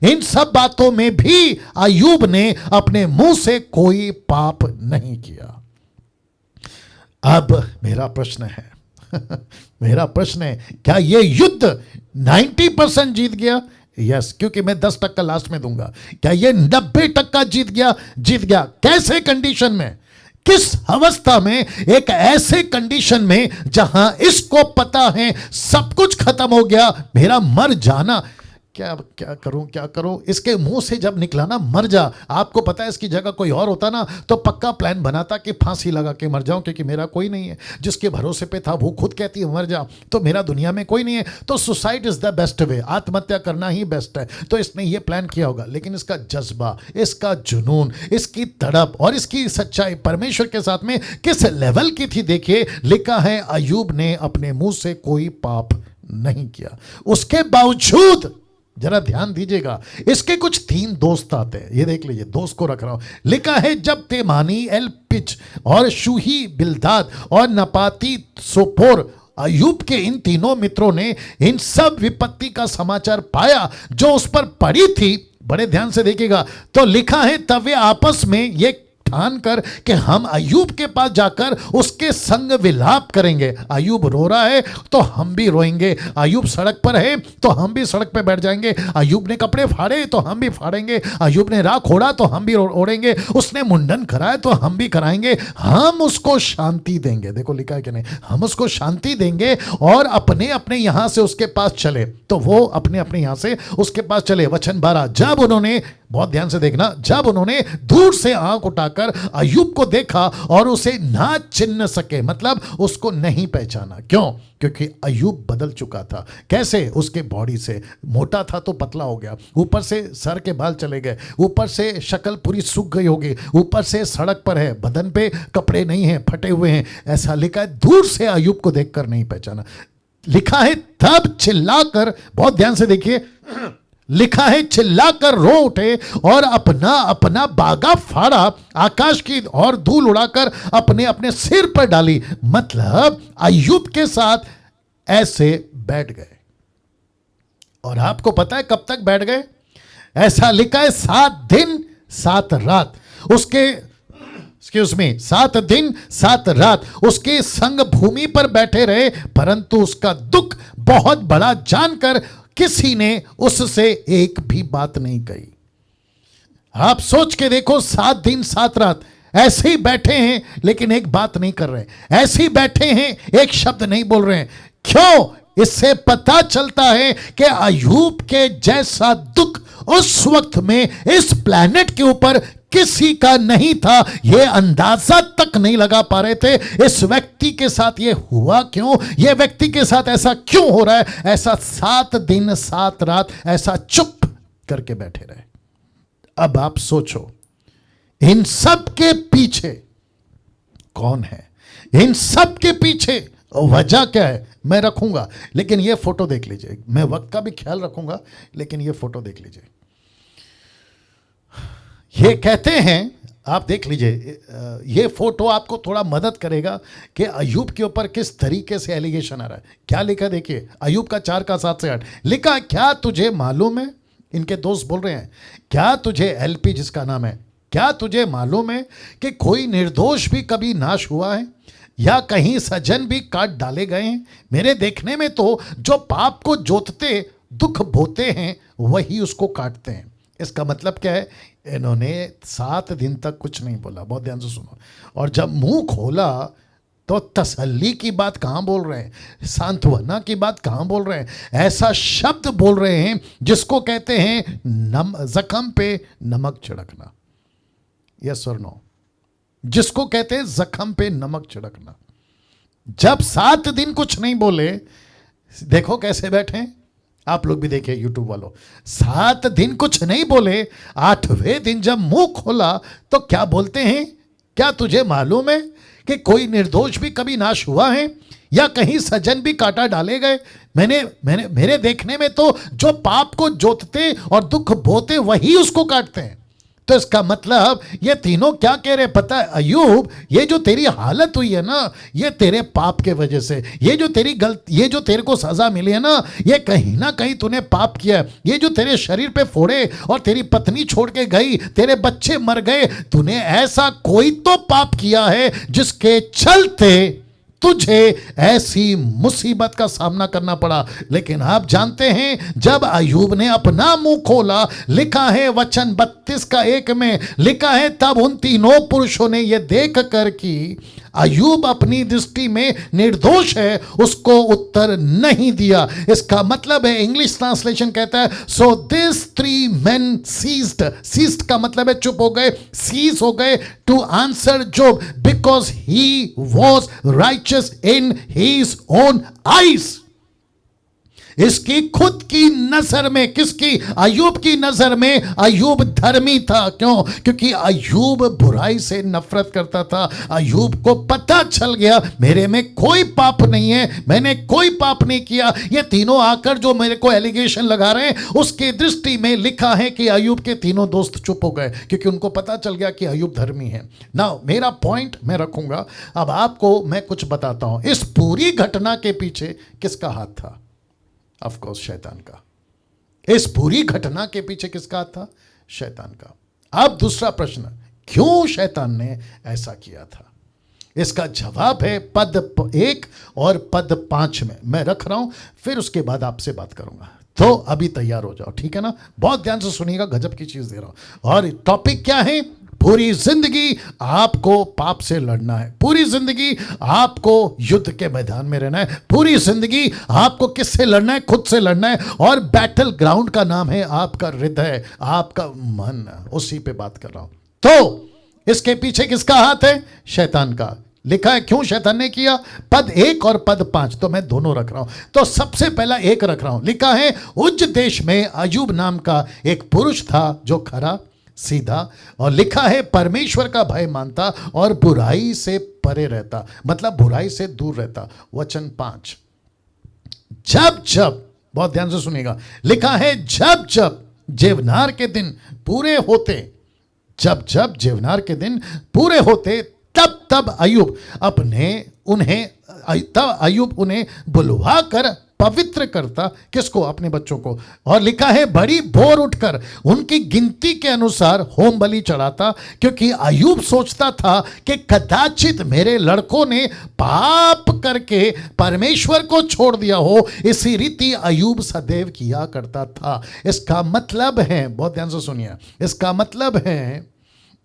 इन सब बातों में भी अय्यूब ने अपने मुंह से कोई पाप नहीं किया। अब मेरा प्रश्न है मेरा प्रश्न है, क्या यह युद्ध 90% जीत गया? यस, क्योंकि मैं 10% लास्ट में दूंगा। क्या यह 90% जीत गया? जीत गया। कैसे कंडीशन में, किस अवस्था में? एक ऐसे कंडीशन में जहां इसको पता है सब कुछ खत्म हो गया, मेरा मर जाना, क्या करूं। इसके मुंह से जब निकला ना मर जा, आपको पता है इसकी जगह कोई और होता ना तो पक्का प्लान बनाता कि फांसी लगा के मर जाऊं, क्योंकि मेरा कोई नहीं है। जिसके भरोसे पे था वो खुद कहती है मर जा, तो मेरा दुनिया में कोई नहीं है, तो suicide is the best way, आत्महत्या करना ही बेस्ट है। तो इसने ये प्लान किया होगा। लेकिन इसका जज्बा, इसका जुनून, इसकी तड़प और इसकी सच्चाई परमेश्वर के साथ में किस लेवल की थी देखिए। लिखा है, अय्यूब ने अपने मुंह से कोई पाप नहीं किया। उसके बावजूद, जरा ध्यान दीजिएगा, इसके कुछ 3 दोस्त आते हैं। ये देख लीजिए, दोस्त को रख रहा हूं। लिखा है, जब तेमानी, एलपिच और शूही, बिल्दाद और नपाती सोपोर, अय्यूब के इन तीनों मित्रों ने इन सब विपत्ति का समाचार पाया जो उस पर पड़ी थी। बड़े ध्यान से देखिएगा, तो लिखा है, तब वे आपस में ये ठान कर कि हम अय्यूब के पास जाकर उसके संग विलाप करेंगे। अय्यूब रो रहा है तो हम भी रोएंगे, अय्यूब सड़क पर है तो हम भी सड़क पर बैठ जाएंगे, अय्यूब ने कपड़े फाड़े तो हम भी फाड़ेंगे, अय्यूब ने राख ओढ़ा तो हम भी ओढ़ेंगे, उसने मुंडन कराया तो हम भी कराएंगे, हम उसको शांति देंगे। देखो लिखा है कि नहीं, हम उसको शांति देंगे और अपने अपने यहां से उसके पास चले। तो वो अपने अपने यहां से उसके पास चले। वचन 12, जब उन्होंने बहुत ध्यान से देखना, जब उन्होंने दूर से आंख उठाकर अय्यूब को देखा और उसे ना चिन्ह सके, मतलब उसको नहीं पहचाना। क्यों? क्योंकि अय्यूब बदल चुका था। कैसे? उसके बॉडी से, मोटा था तो पतला हो गया, ऊपर से सर के बाल चले गए, ऊपर से शक्ल पूरी सूख गई होगी, ऊपर से सड़क पर है, बदन पे कपड़े नहीं हैं, फटे हुए हैं। ऐसा लिखा है, दूर से अय्यूब को देखकर नहीं पहचाना। लिखा है तब चिल्लाकर, बहुत ध्यान से देखिए, लिखा है चिल्लाकर रो उठे और अपना अपना बागा फाड़ा, आकाश की और धूल उड़ाकर अपने अपने सिर पर डाली। मतलब अय्यूब के साथ ऐसे बैठ गए। और आपको पता है कब तक बैठ गए? ऐसा लिखा है 7 दिन 7 रात उसके, एक्सक्यूज मी, 7 दिन 7 रात उसके संग भूमि पर बैठे रहे, परंतु उसका दुख बहुत बड़ा जानकर किसी ने उससे एक भी बात नहीं कही। आप सोच के देखो, 7 दिन 7 रात ऐसे ही बैठे हैं, लेकिन एक बात नहीं कर रहे, ऐसे ही बैठे हैं, एक शब्द नहीं बोल रहे हैं। क्यों? इससे पता चलता है कि अय्यूब के जैसा दुख उस वक्त में इस प्लैनेट के ऊपर किसी का नहीं था। ये अंदाजा तक नहीं लगा पा रहे थे इस व्यक्ति के साथ ये हुआ क्यों, ये व्यक्ति के साथ ऐसा क्यों हो रहा है। ऐसा 7 दिन 7 रात ऐसा चुप करके बैठे रहे। अब आप सोचो, इन सब के पीछे कौन है? इन सब के पीछे वजह क्या है मैं रखूंगा, लेकिन ये फोटो देख लीजिए। मैं वक्त का भी ख्याल रखूंगा, लेकिन ये फोटो देख लीजिए। ये कहते हैं, आप देख लीजिए, ये फोटो आपको थोड़ा मदद करेगा कि अय्यूब के ऊपर किस तरीके से एलिगेशन आ रहा है। क्या लिखा देखिए, अय्यूब का 4 का 7 से 8 लिखा, क्या तुझे मालूम है, इनके दोस्त बोल रहे हैं, क्या तुझे, एलपी जिसका नाम है, क्या तुझे मालूम है कि कोई निर्दोष भी कभी नाश हुआ है या कहीं सज्जन भी काट डाले गए हैं? मेरे देखने में तो जो पाप को जोतते दुख बोते हैं वही उसको काटते हैं। इसका मतलब क्या है? इन्होंने 7 दिन तक कुछ नहीं बोला। बहुत ध्यान से सुनो। और जब मुंह खोला तो तसल्ली की बात कहाँ बोल रहे हैं, सांत्वना की बात कहाँ बोल रहे हैं? ऐसा शब्द बोल रहे हैं जिसको कहते हैं जख्म पे नमक छिड़कना। यस और नो? जिसको कहते हैं जख्म पे नमक छिड़कना। जब 7 दिन कुछ नहीं बोले, देखो कैसे बैठे, आप लोग भी देखिए यूट्यूब वालों, 7 दिन कुछ नहीं बोले, 8वें दिन जब मुंह खोला तो क्या बोलते हैं? क्या तुझे मालूम है कि कोई निर्दोष भी कभी नाश हुआ है या कहीं सज्जन भी काटा डाले गए? मेरे देखने में तो जो पाप को जोतते और दुख बोते वही उसको काटते हैं। तो इसका मतलब ये तीनों क्या कह रहे पता है? अय्यूब, ये जो तेरी हालत हुई है ना, ये तेरे पाप के वजह से, ये जो तेरे को सजा मिली है ना, ये कहीं ना कहीं तूने पाप किया है। ये जो तेरे शरीर पे फोड़े और तेरी पत्नी छोड़ के गई, तेरे बच्चे मर गए, तूने ऐसा कोई तो पाप किया है जिसके चलते तुझे ऐसी मुसीबत का सामना करना पड़ा। लेकिन आप जानते हैं, जब अय्यूब ने अपना मुंह खोला, लिखा है वचन 32 का 1 में लिखा है, तब उन तीनों पुरुषों ने यह देख कर कि अय्यूब अपनी दृष्टि में निर्दोष है, उसको उत्तर नहीं दिया। इसका मतलब है, इंग्लिश ट्रांसलेशन कहता है, सो दिस 3 men ceased का मतलब है चुप हो गए, सीज हो गए, to answer Job because he was righteous in his own eyes. इसकी खुद की नजर में, किसकी? अय्यूब की नजर में अय्यूब धर्मी था। क्यों? क्योंकि अय्यूब बुराई से नफरत करता था। अय्यूब को पता चल गया मेरे में कोई पाप नहीं है, मैंने कोई पाप नहीं किया। ये तीनों आकर जो मेरे को एलिगेशन लगा रहे हैं, उसकी दृष्टि में लिखा है कि अय्यूब के तीनों दोस्त चुप हो गए, क्योंकि उनको पता चल गया कि अय्यूब धर्मी है। ना मेरा पॉइंट मैं रखूंगा। अब आपको मैं कुछ बताता हूं, इस पूरी घटना के पीछे किसका हाथ था? ऑफ कोर्स शैतान का। इस पूरी घटना के पीछे किसका हाथ था? शैतान का। अब दूसरा प्रश्न, क्यों शैतान ने ऐसा किया था? इसका जवाब है पद 1 और पद 5 में। मैं रख रहा हूं, फिर उसके बाद आपसे बात करूंगा। तो अभी तैयार हो जाओ, ठीक है ना? बहुत ध्यान से सुनिएगा, गजब की चीज दे रहा हूं। और टॉपिक क्या है? पूरी जिंदगी आपको पाप से लड़ना है, पूरी जिंदगी आपको युद्ध के मैदान में रहना है, पूरी जिंदगी आपको किससे लड़ना है? खुद से लड़ना है। और बैटल ग्राउंड का नाम है आपका हृदय, आपका मन। उसी पे बात कर रहा हूं। तो इसके पीछे किसका हाथ है? शैतान का। लिखा है क्यों शैतान ने किया, पद 1 और पद 5, तो मैं दोनों रख रहा हूं। तो सबसे पहला 1 रख रहा हूं। लिखा है उज देश में अय्यूब नाम का एक पुरुष था जो खरा सीधा, और लिखा है परमेश्वर का भय मानता और बुराई से परे रहता, मतलब बुराई से दूर रहता। वचन 5, जब जब, बहुत ध्यान से सुनिएगा, लिखा है जब जब जेवनार के दिन पूरे होते, जब जब जेवनार के दिन पूरे होते, तब तब अय्यूब उन्हें बुलवा कर पवित्र करता। किसको? अपने बच्चों को। और लिखा है बड़ी भोर उठकर उनकी गिनती के अनुसार होम बलि चढ़ाता, क्योंकि अय्यूब सोचता था कि कदाचित मेरे लड़कों ने पाप करके परमेश्वर को छोड़ दिया हो। इसी रीति अय्यूब सदैव किया करता था। इसका मतलब है, बहुत ध्यान से सुनिए, इसका मतलब है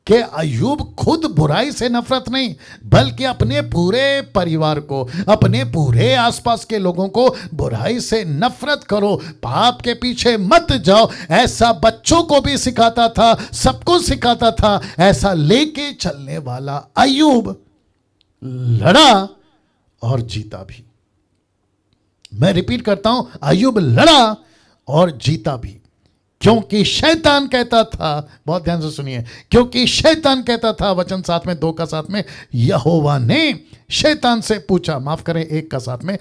कि अय्यूब खुद बुराई से नफरत नहीं, बल्कि अपने पूरे परिवार को, अपने पूरे आसपास के लोगों को बुराई से नफरत करो, पाप के पीछे मत जाओ, ऐसा बच्चों को भी सिखाता था, सबको सिखाता था। ऐसा लेके चलने वाला अय्यूब लड़ा और जीता भी। मैं रिपीट करता हूं, अय्यूब लड़ा और जीता भी, क्योंकि शैतान कहता था, बहुत ध्यान से सुनिए, क्योंकि शैतान कहता था, वचन 7 में, 2 का 7 में, यहोवा ने शैतान से पूछा, माफ करें 1 का 7 में,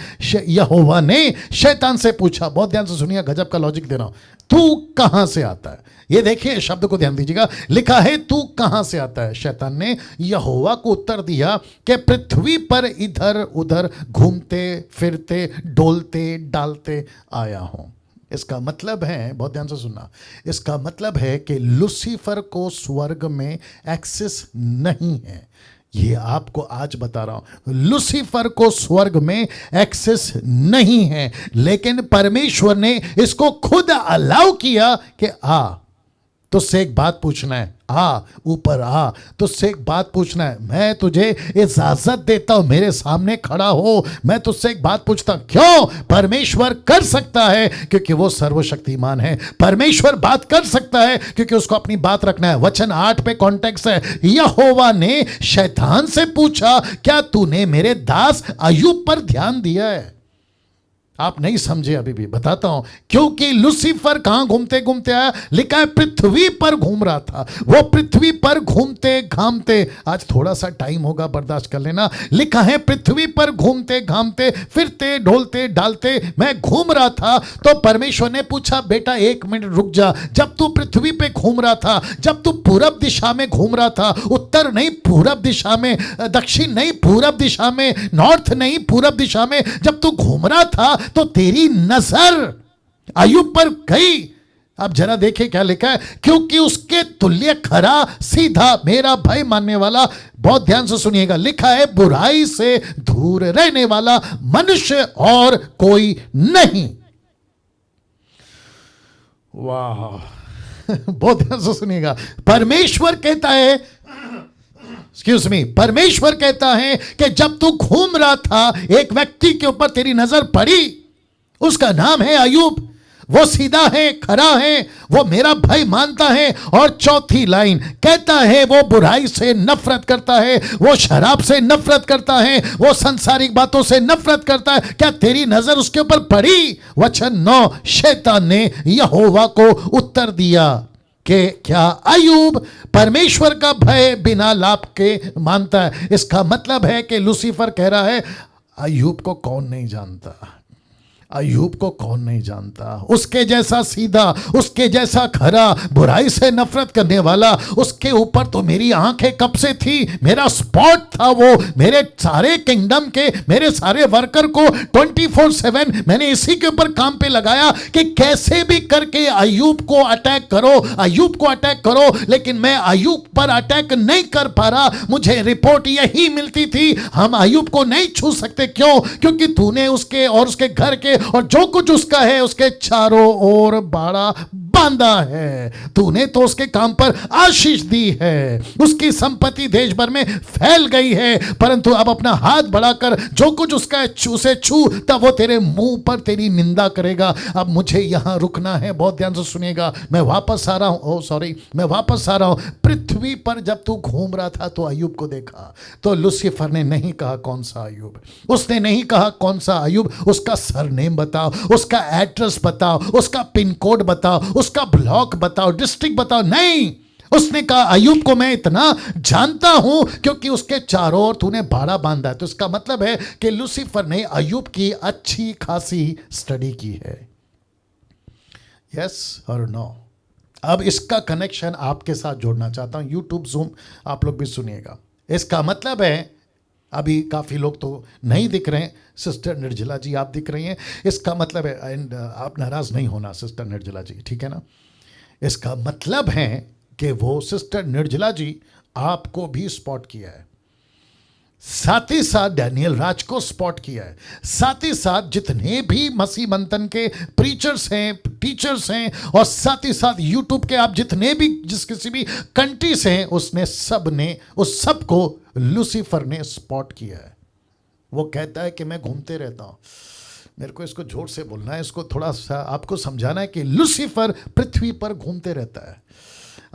यहोवा ने शैतान से पूछा। बहुत ध्यान से सुनिए, गजब का लॉजिक दे रहा हूं। तू कहां से आता है? ये देखिए शब्द को ध्यान दीजिएगा। लिखा है तू कहां से आता है? शैतान ने यहोवा को उत्तर दिया कि पृथ्वी पर इधर उधर घूमते फिरते डोलते डालते आया हूं। इसका मतलब है, बहुत ध्यान से सुनना, इसका मतलब है कि लूसीफर को स्वर्ग में एक्सेस नहीं है। ये आपको आज बता रहा हूं, लूसीफर को स्वर्ग में एक्सेस नहीं है, लेकिन परमेश्वर ने इसको खुद अलाउ किया कि आ, तुझसे एक बात पूछना है, आ ऊपर आ, तुझसे एक बात पूछना है, मैं तुझे इजाजत देता हूं, मेरे सामने खड़ा हो, मैं तुझसे एक बात पूछता हूं। क्यों? परमेश्वर कर सकता है क्योंकि वो सर्वशक्तिमान है। परमेश्वर बात कर सकता है क्योंकि उसको अपनी बात रखना है। वचन 8 पे कॉन्टेक्स्ट है, यहोवा ने शैतान से पूछा, क्या तूने मेरे दास अय्यूब पर ध्यान दिया है? आप नहीं समझे अभी भी, बताता हूं। क्योंकि लूसीफर कहां घूमते घूमते आया? लिखा है पृथ्वी पर घूम रहा था। वो पृथ्वी पर घूमते घामते, आज थोड़ा सा टाइम होगा, बर्दाश्त कर लेना। लिखा है पृथ्वी पर घूमते घामते फिरते ढोलते डालते मैं घूम रहा था। तो परमेश्वर ने पूछा, बेटा 1 मिनट रुक जा। जब तू पृथ्वी पे घूम रहा था, जब तू पूरब दिशा में घूम रहा था, उत्तर नहीं पूरब दिशा में, दक्षिण नहीं पूरब दिशा में, नॉर्थ नहीं पूरब दिशा में, जब तू घूम रहा था तो तेरी नजर अय्यूब पर गई। अब जरा देखिए क्या लिखा है, क्योंकि उसके तुल्य खरा सीधा मेरा भय मानने वाला, बहुत ध्यान से सुनिएगा, लिखा है बुराई से दूर रहने वाला मनुष्य और कोई नहीं। वाह बहुत ध्यान से सुनिएगा। परमेश्वर कहता है, एक्सक्यूज मी, परमेश्वर कहता है कि जब तू घूम रहा था, एक व्यक्ति के ऊपर तेरी नजर पड़ी, उसका नाम है अय्यूब। वो सीधा है, खरा है, वो मेरा भय मानता है। और चौथी लाइन कहता है वो बुराई से नफरत करता है, वो शराब से नफरत करता है, वो संसारिक बातों से नफरत करता है। क्या तेरी नजर उसके ऊपर पड़ी? वचन 9, शैतान ने यहोवा को उत्तर दिया कि क्या अय्यूब परमेश्वर का भय बिना लाभ के मानता है? इसका मतलब है कि लूसीफर कह रहा है, अय्यूब को कौन नहीं जानता, अय्यूब को कौन नहीं जानता, उसके जैसा सीधा, उसके जैसा खरा, बुराई से नफरत करने वाला, उसके ऊपर तो मेरी आंखें कब से थी, मेरा स्पॉट था वो, मेरे सारे किंगडम के, मेरे सारे वर्कर को 24/7 मैंने इसी के ऊपर काम पे लगाया कि कैसे भी करके अय्यूब को अटैक करो, अय्यूब को अटैक करो। लेकिन मैं अय्यूब पर अटैक नहीं कर पा रहा। मुझे रिपोर्ट यही मिलती थी, हम अय्यूब को नहीं छू सकते। क्यों? क्योंकि तूने उसके और उसके घर के और जो कुछ उसका है उसके चारों ओर बाड़ा बांधा है, तूने तो उसके काम पर आशीष दी है, उसकी संपत्ति देश भर में फैल गई है, परंतु अब अपना हाथ बढ़ाकर जो कुछ उसका है उसे छू, तब वो तेरे मुंह पर तेरी निंदा करेगा। अब मुझे यहां रुकना है, बहुत ध्यान से सुनिएगा। मैं वापस आ रहा हूं, मैं वापस आ रहा हूं। पृथ्वी पर जब तू घूम रहा था तो अय्यूब को देखा, तो लूसीफर ने नहीं कहा कौन सा अय्यूब, उसने नहीं कहा कौन सा अय्यूब, उसका सरनेम बताओ, उसका एड्रेस बताओ, उसका पिन कोड बताओ, उसका ब्लॉक बताओ, डिस्ट्रिक्ट बताओ। नहीं, उसने कहा अय्यूब को मैं इतना जानता हूं क्योंकि उसके चारों ओर तूने बाड़ा बांधा है। तो इसका मतलब है कि लूसीफर ने अय्यूब की अच्छी खासी स्टडी की है। यस और नो? अब इसका कनेक्शन आपके साथ जोड़ना चाहता हूं। यूट्यूब जूम आप लोग भी सुनिएगा। इसका मतलब है, अभी काफ़ी लोग तो नहीं दिख रहे हैं, सिस्टर निर्जला जी आप दिख रही हैं। इसका मतलब है, एंड आप नाराज़ नहीं होना सिस्टर निर्जला जी, ठीक है ना? इसका मतलब है कि वो सिस्टर निर्जला जी आपको भी स्पॉट किया है, साथ ही साथ डैनियल राज को स्पॉट किया है, साथ ही साथ जितने भी मसीह मंथन के प्रीचर्स हैं, टीचर्स हैं, और साथ ही साथ यूट्यूब के आप जितने भी जिस किसी भी कंट्री से हैं, उसने सब ने उस सब को लूसीफर ने स्पॉट किया है। वो कहता है कि मैं घूमते रहता हूँ। मेरे को इसको जोर से बोलना है, इसको थोड़ा सा आपको समझाना है कि लूसीफर पृथ्वी पर घूमते रहता है।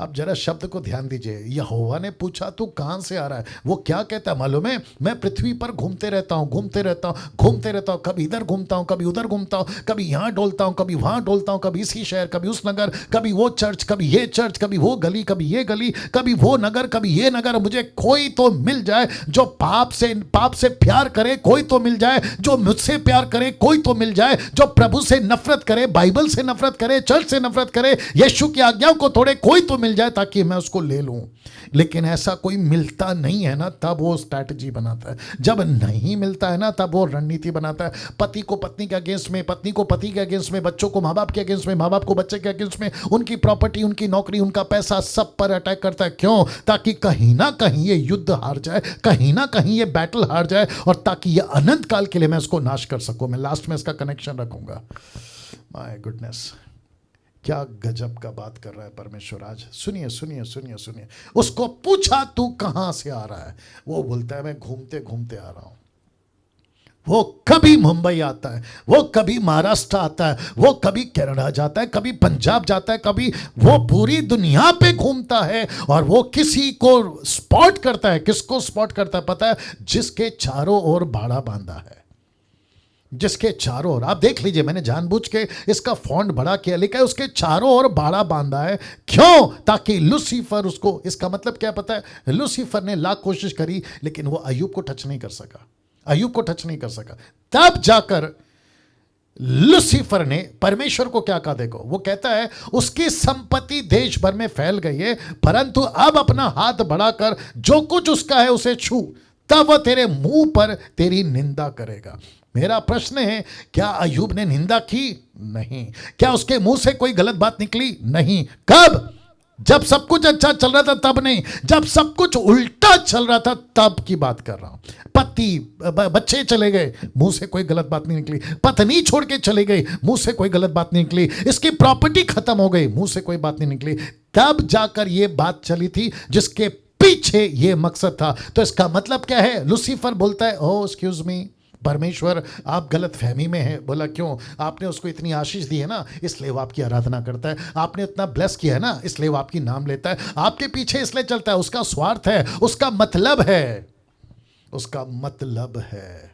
आप जरा शब्द को ध्यान दीजिए। यहोवा ने पूछा तू कहां से आ रहा है? वो क्या कहता है मालूम है? मैं पृथ्वी पर घूमते रहता हूं, घूमते रहता हूं, घूमते रहता हूं। कभी इधर घूमता हूं, कभी उधर घूमता हूं, कभी यहां डोलता हूं, कभी वहां डोलता हूं, कभी इसी शहर, कभी उस नगर, कभी वो चर्च, कभी ये चर्च, कभी वो गली, कभी ये गली, कभी वो नगर, कभी ये नगर। मुझे कोई तो मिल जाए जो पाप से प्यार करे, कोई तो मिल जाए जो मुझसे प्यार करे, कोई तो मिल जाए जो प्रभु से नफरत करे, बाइबल से नफरत करे, चर्च से नफरत करे, यीशु की आज्ञाओं को तोड़े, कोई तो मिल जाए ताकि मैं उसको ले लूं। लेकिन ऐसा कोई मिलता नहीं है ना, तब वो स्ट्रैटेजी बनाता है। जब नहीं मिलता है ना, तब वो रणनीति बनाता है। पति को पत्नी के अगेंस्ट में, पत्नी को पति के अगेंस्ट में, बच्चों को माँ बाप के अगेंस्ट में, माँ बाप को बच्चे के अगेंस्ट में, उनकी प्रॉपर्टी, उनकी नौकरी, उनका पैसा, सब पर अटैक करता है। क्यों? ताकि कहीं ना कहीं ये युद्ध हार जाए, कहीं ना कहीं ये बैटल हार जाए, और ताकि ये अनंत काल के लिए मैं इसको नाश कर सकूं। मैं लास्ट में इसका कनेक्शन रखूंगा। माय गुडनेस, क्या गजब का बात कर रहा है परमेश्वर आज। सुनिए सुनिए सुनिए सुनिए। उसको पूछा तू कहां से आ रहा है? वो बोलता है मैं घूमते घूमते आ रहा हूं। वो कभी मुंबई आता है, वो कभी महाराष्ट्र आता है, वो कभी कनाडा जाता है, कभी पंजाब जाता है, कभी वो पूरी दुनिया पे घूमता है, और वो किसी को स्पॉट करता है। किसको स्पॉट करता है पता है? जिसके चारों ओर बाड़ा बांधा है, जिसके चारों ओर, आप देख लीजिए, मैंने जानबूझ के इसका फॉन्ट बड़ा किया, लिखा है उसके चारों ओर बाड़ा बांधा है। क्यों? ताकि लूसीफर उसको, इसका मतलब क्या पता है? लूसीफर ने लाख कोशिश करी लेकिन वो अय्यूब को टच नहीं कर सका, अय्यूब को टच नहीं कर सका। तब जाकर लूसीफर ने परमेश्वर को क्या कहा? देखो, वो कहता है उसकी संपत्ति देश भर में फैल गई है, परंतु अब अपना हाथ बढ़ाकर जो कुछ उसका है उसे छू, तब वह तेरे मुंह पर तेरी निंदा करेगा। मेरा प्रश्न है, क्या अय्यूब ने निंदा की? नहीं। क्या उसके मुंह से कोई गलत बात निकली? नहीं। कब? जब सब कुछ अच्छा चल रहा था तब नहीं, जब सब कुछ उल्टा चल रहा था तब की बात कर रहा हूं। पति बच्चे चले गए, मुंह से कोई गलत बात नहीं निकली। पत्नी छोड़ के चली गई, मुंह से कोई गलत बात नहीं निकली। इसकी प्रॉपर्टी खत्म हो गई, मुंह से कोई बात नहीं निकली। तब जाकर यह बात चली थी जिसके पीछे यह मकसद था। तो इसका मतलब क्या है? लूसीफर बोलता है, ओ एक्सक्यूज मी परमेश्वर, आप गलत फहमी में हैं। बोला क्यों? आपने उसको इतनी आशीष दी है ना, इसलिए वो आपकी आराधना करता है। आपने इतना ब्लेस किया है ना, इसलिए वो आपकी नाम लेता है। आपके पीछे इसलिए चलता है, उसका स्वार्थ है, उसका मतलब है, उसका मतलब है।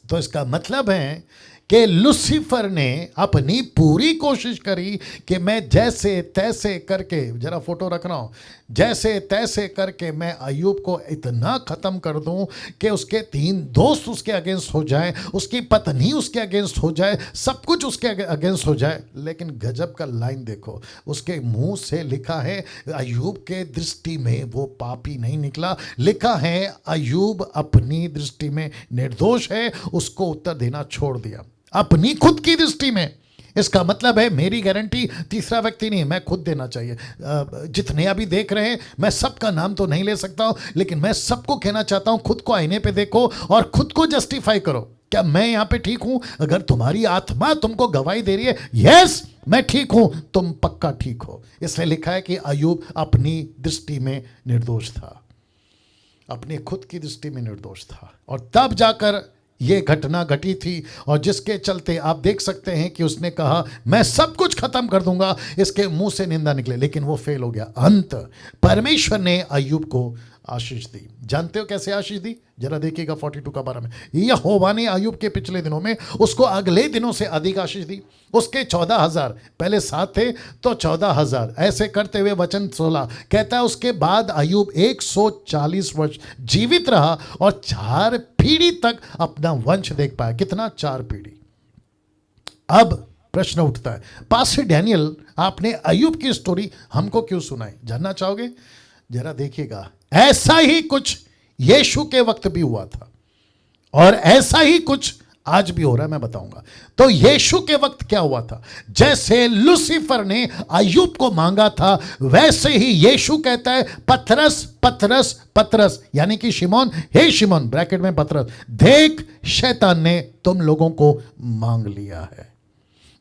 तो इसका मतलब है कि लूसीफर ने अपनी पूरी कोशिश करी कि मैं जैसे तैसे करके, जरा फोटो रख रहा हूं, जैसे तैसे करके मैं अय्यूब को इतना खत्म कर दूं कि उसके 3 दोस्त उसके अगेंस्ट हो जाए, उसकी पत्नी उसके अगेंस्ट हो जाए, सब कुछ उसके अगेंस्ट हो जाए। लेकिन गजब का लाइन देखो, उसके मुंह से लिखा है अय्यूब के दृष्टि में वो पापी नहीं निकला। लिखा है अय्यूब अपनी दृष्टि में निर्दोष है, उसको उत्तर देना छोड़ दिया अपनी खुद की दृष्टि में। इसका मतलब है मेरी गारंटी तीसरा व्यक्ति नहीं, मैं खुद देना चाहिए। जितने अभी देख रहे हैं, मैं सबका नाम तो नहीं ले सकता हूं, लेकिन मैं सबको कहना चाहता हूं, खुद को आईने पे देखो और खुद को जस्टिफाई करो। क्या मैं यहां पे ठीक हूं? अगर तुम्हारी आत्मा तुमको गवाही दे रही है यस मैं ठीक हूं, तुम पक्का ठीक हो। इसलिए लिखा है कि अय्यूब अपनी दृष्टि में निर्दोष था, अपनी खुद की दृष्टि में निर्दोष था, और तब जाकर यह घटना घटी थी, और जिसके चलते आप देख सकते हैं कि उसने कहा मैं सब कुछ खत्म कर दूंगा, इसके मुंह से निंदा निकले, लेकिन वो फेल हो गया। अंत परमेश्वर ने अय्यूब को आशीष दी। जानते हो कैसे आशीष दी? जरा देखिएगा 42 का 12 में। यहोवा ने अय्यूब के पिछले दिनों में उसको अगले दिनों से अधिक आशीष दी। उसके 14,000 पहले 7 थे तो 14,000 ऐसे करते हुए वचन 16 कहता है उसके बाद अय्यूब 140 वर्ष जीवित रहा और 4 पीढ़ी तक अपना वंश देख पाया। कितना? 4 पीढ़ी। अब प्रश्न उठता है, पास्टर डैनियल आपने अय्यूब की स्टोरी हमको क्यों सुनाई? जानना चाहोगे? जरा देखिएगा, ऐसा ही कुछ यीशु के वक्त भी हुआ था और ऐसा ही कुछ आज भी हो रहा है, मैं बताऊंगा। तो यीशु के वक्त क्या हुआ था? जैसे लूसीफर ने अय्यूब को मांगा था, वैसे ही यीशु कहता है पतरस पतरस पतरस, यानी कि शिमोन, हे शिमोन ब्रैकेट में पतरस, देख शैतान ने तुम लोगों को मांग लिया है।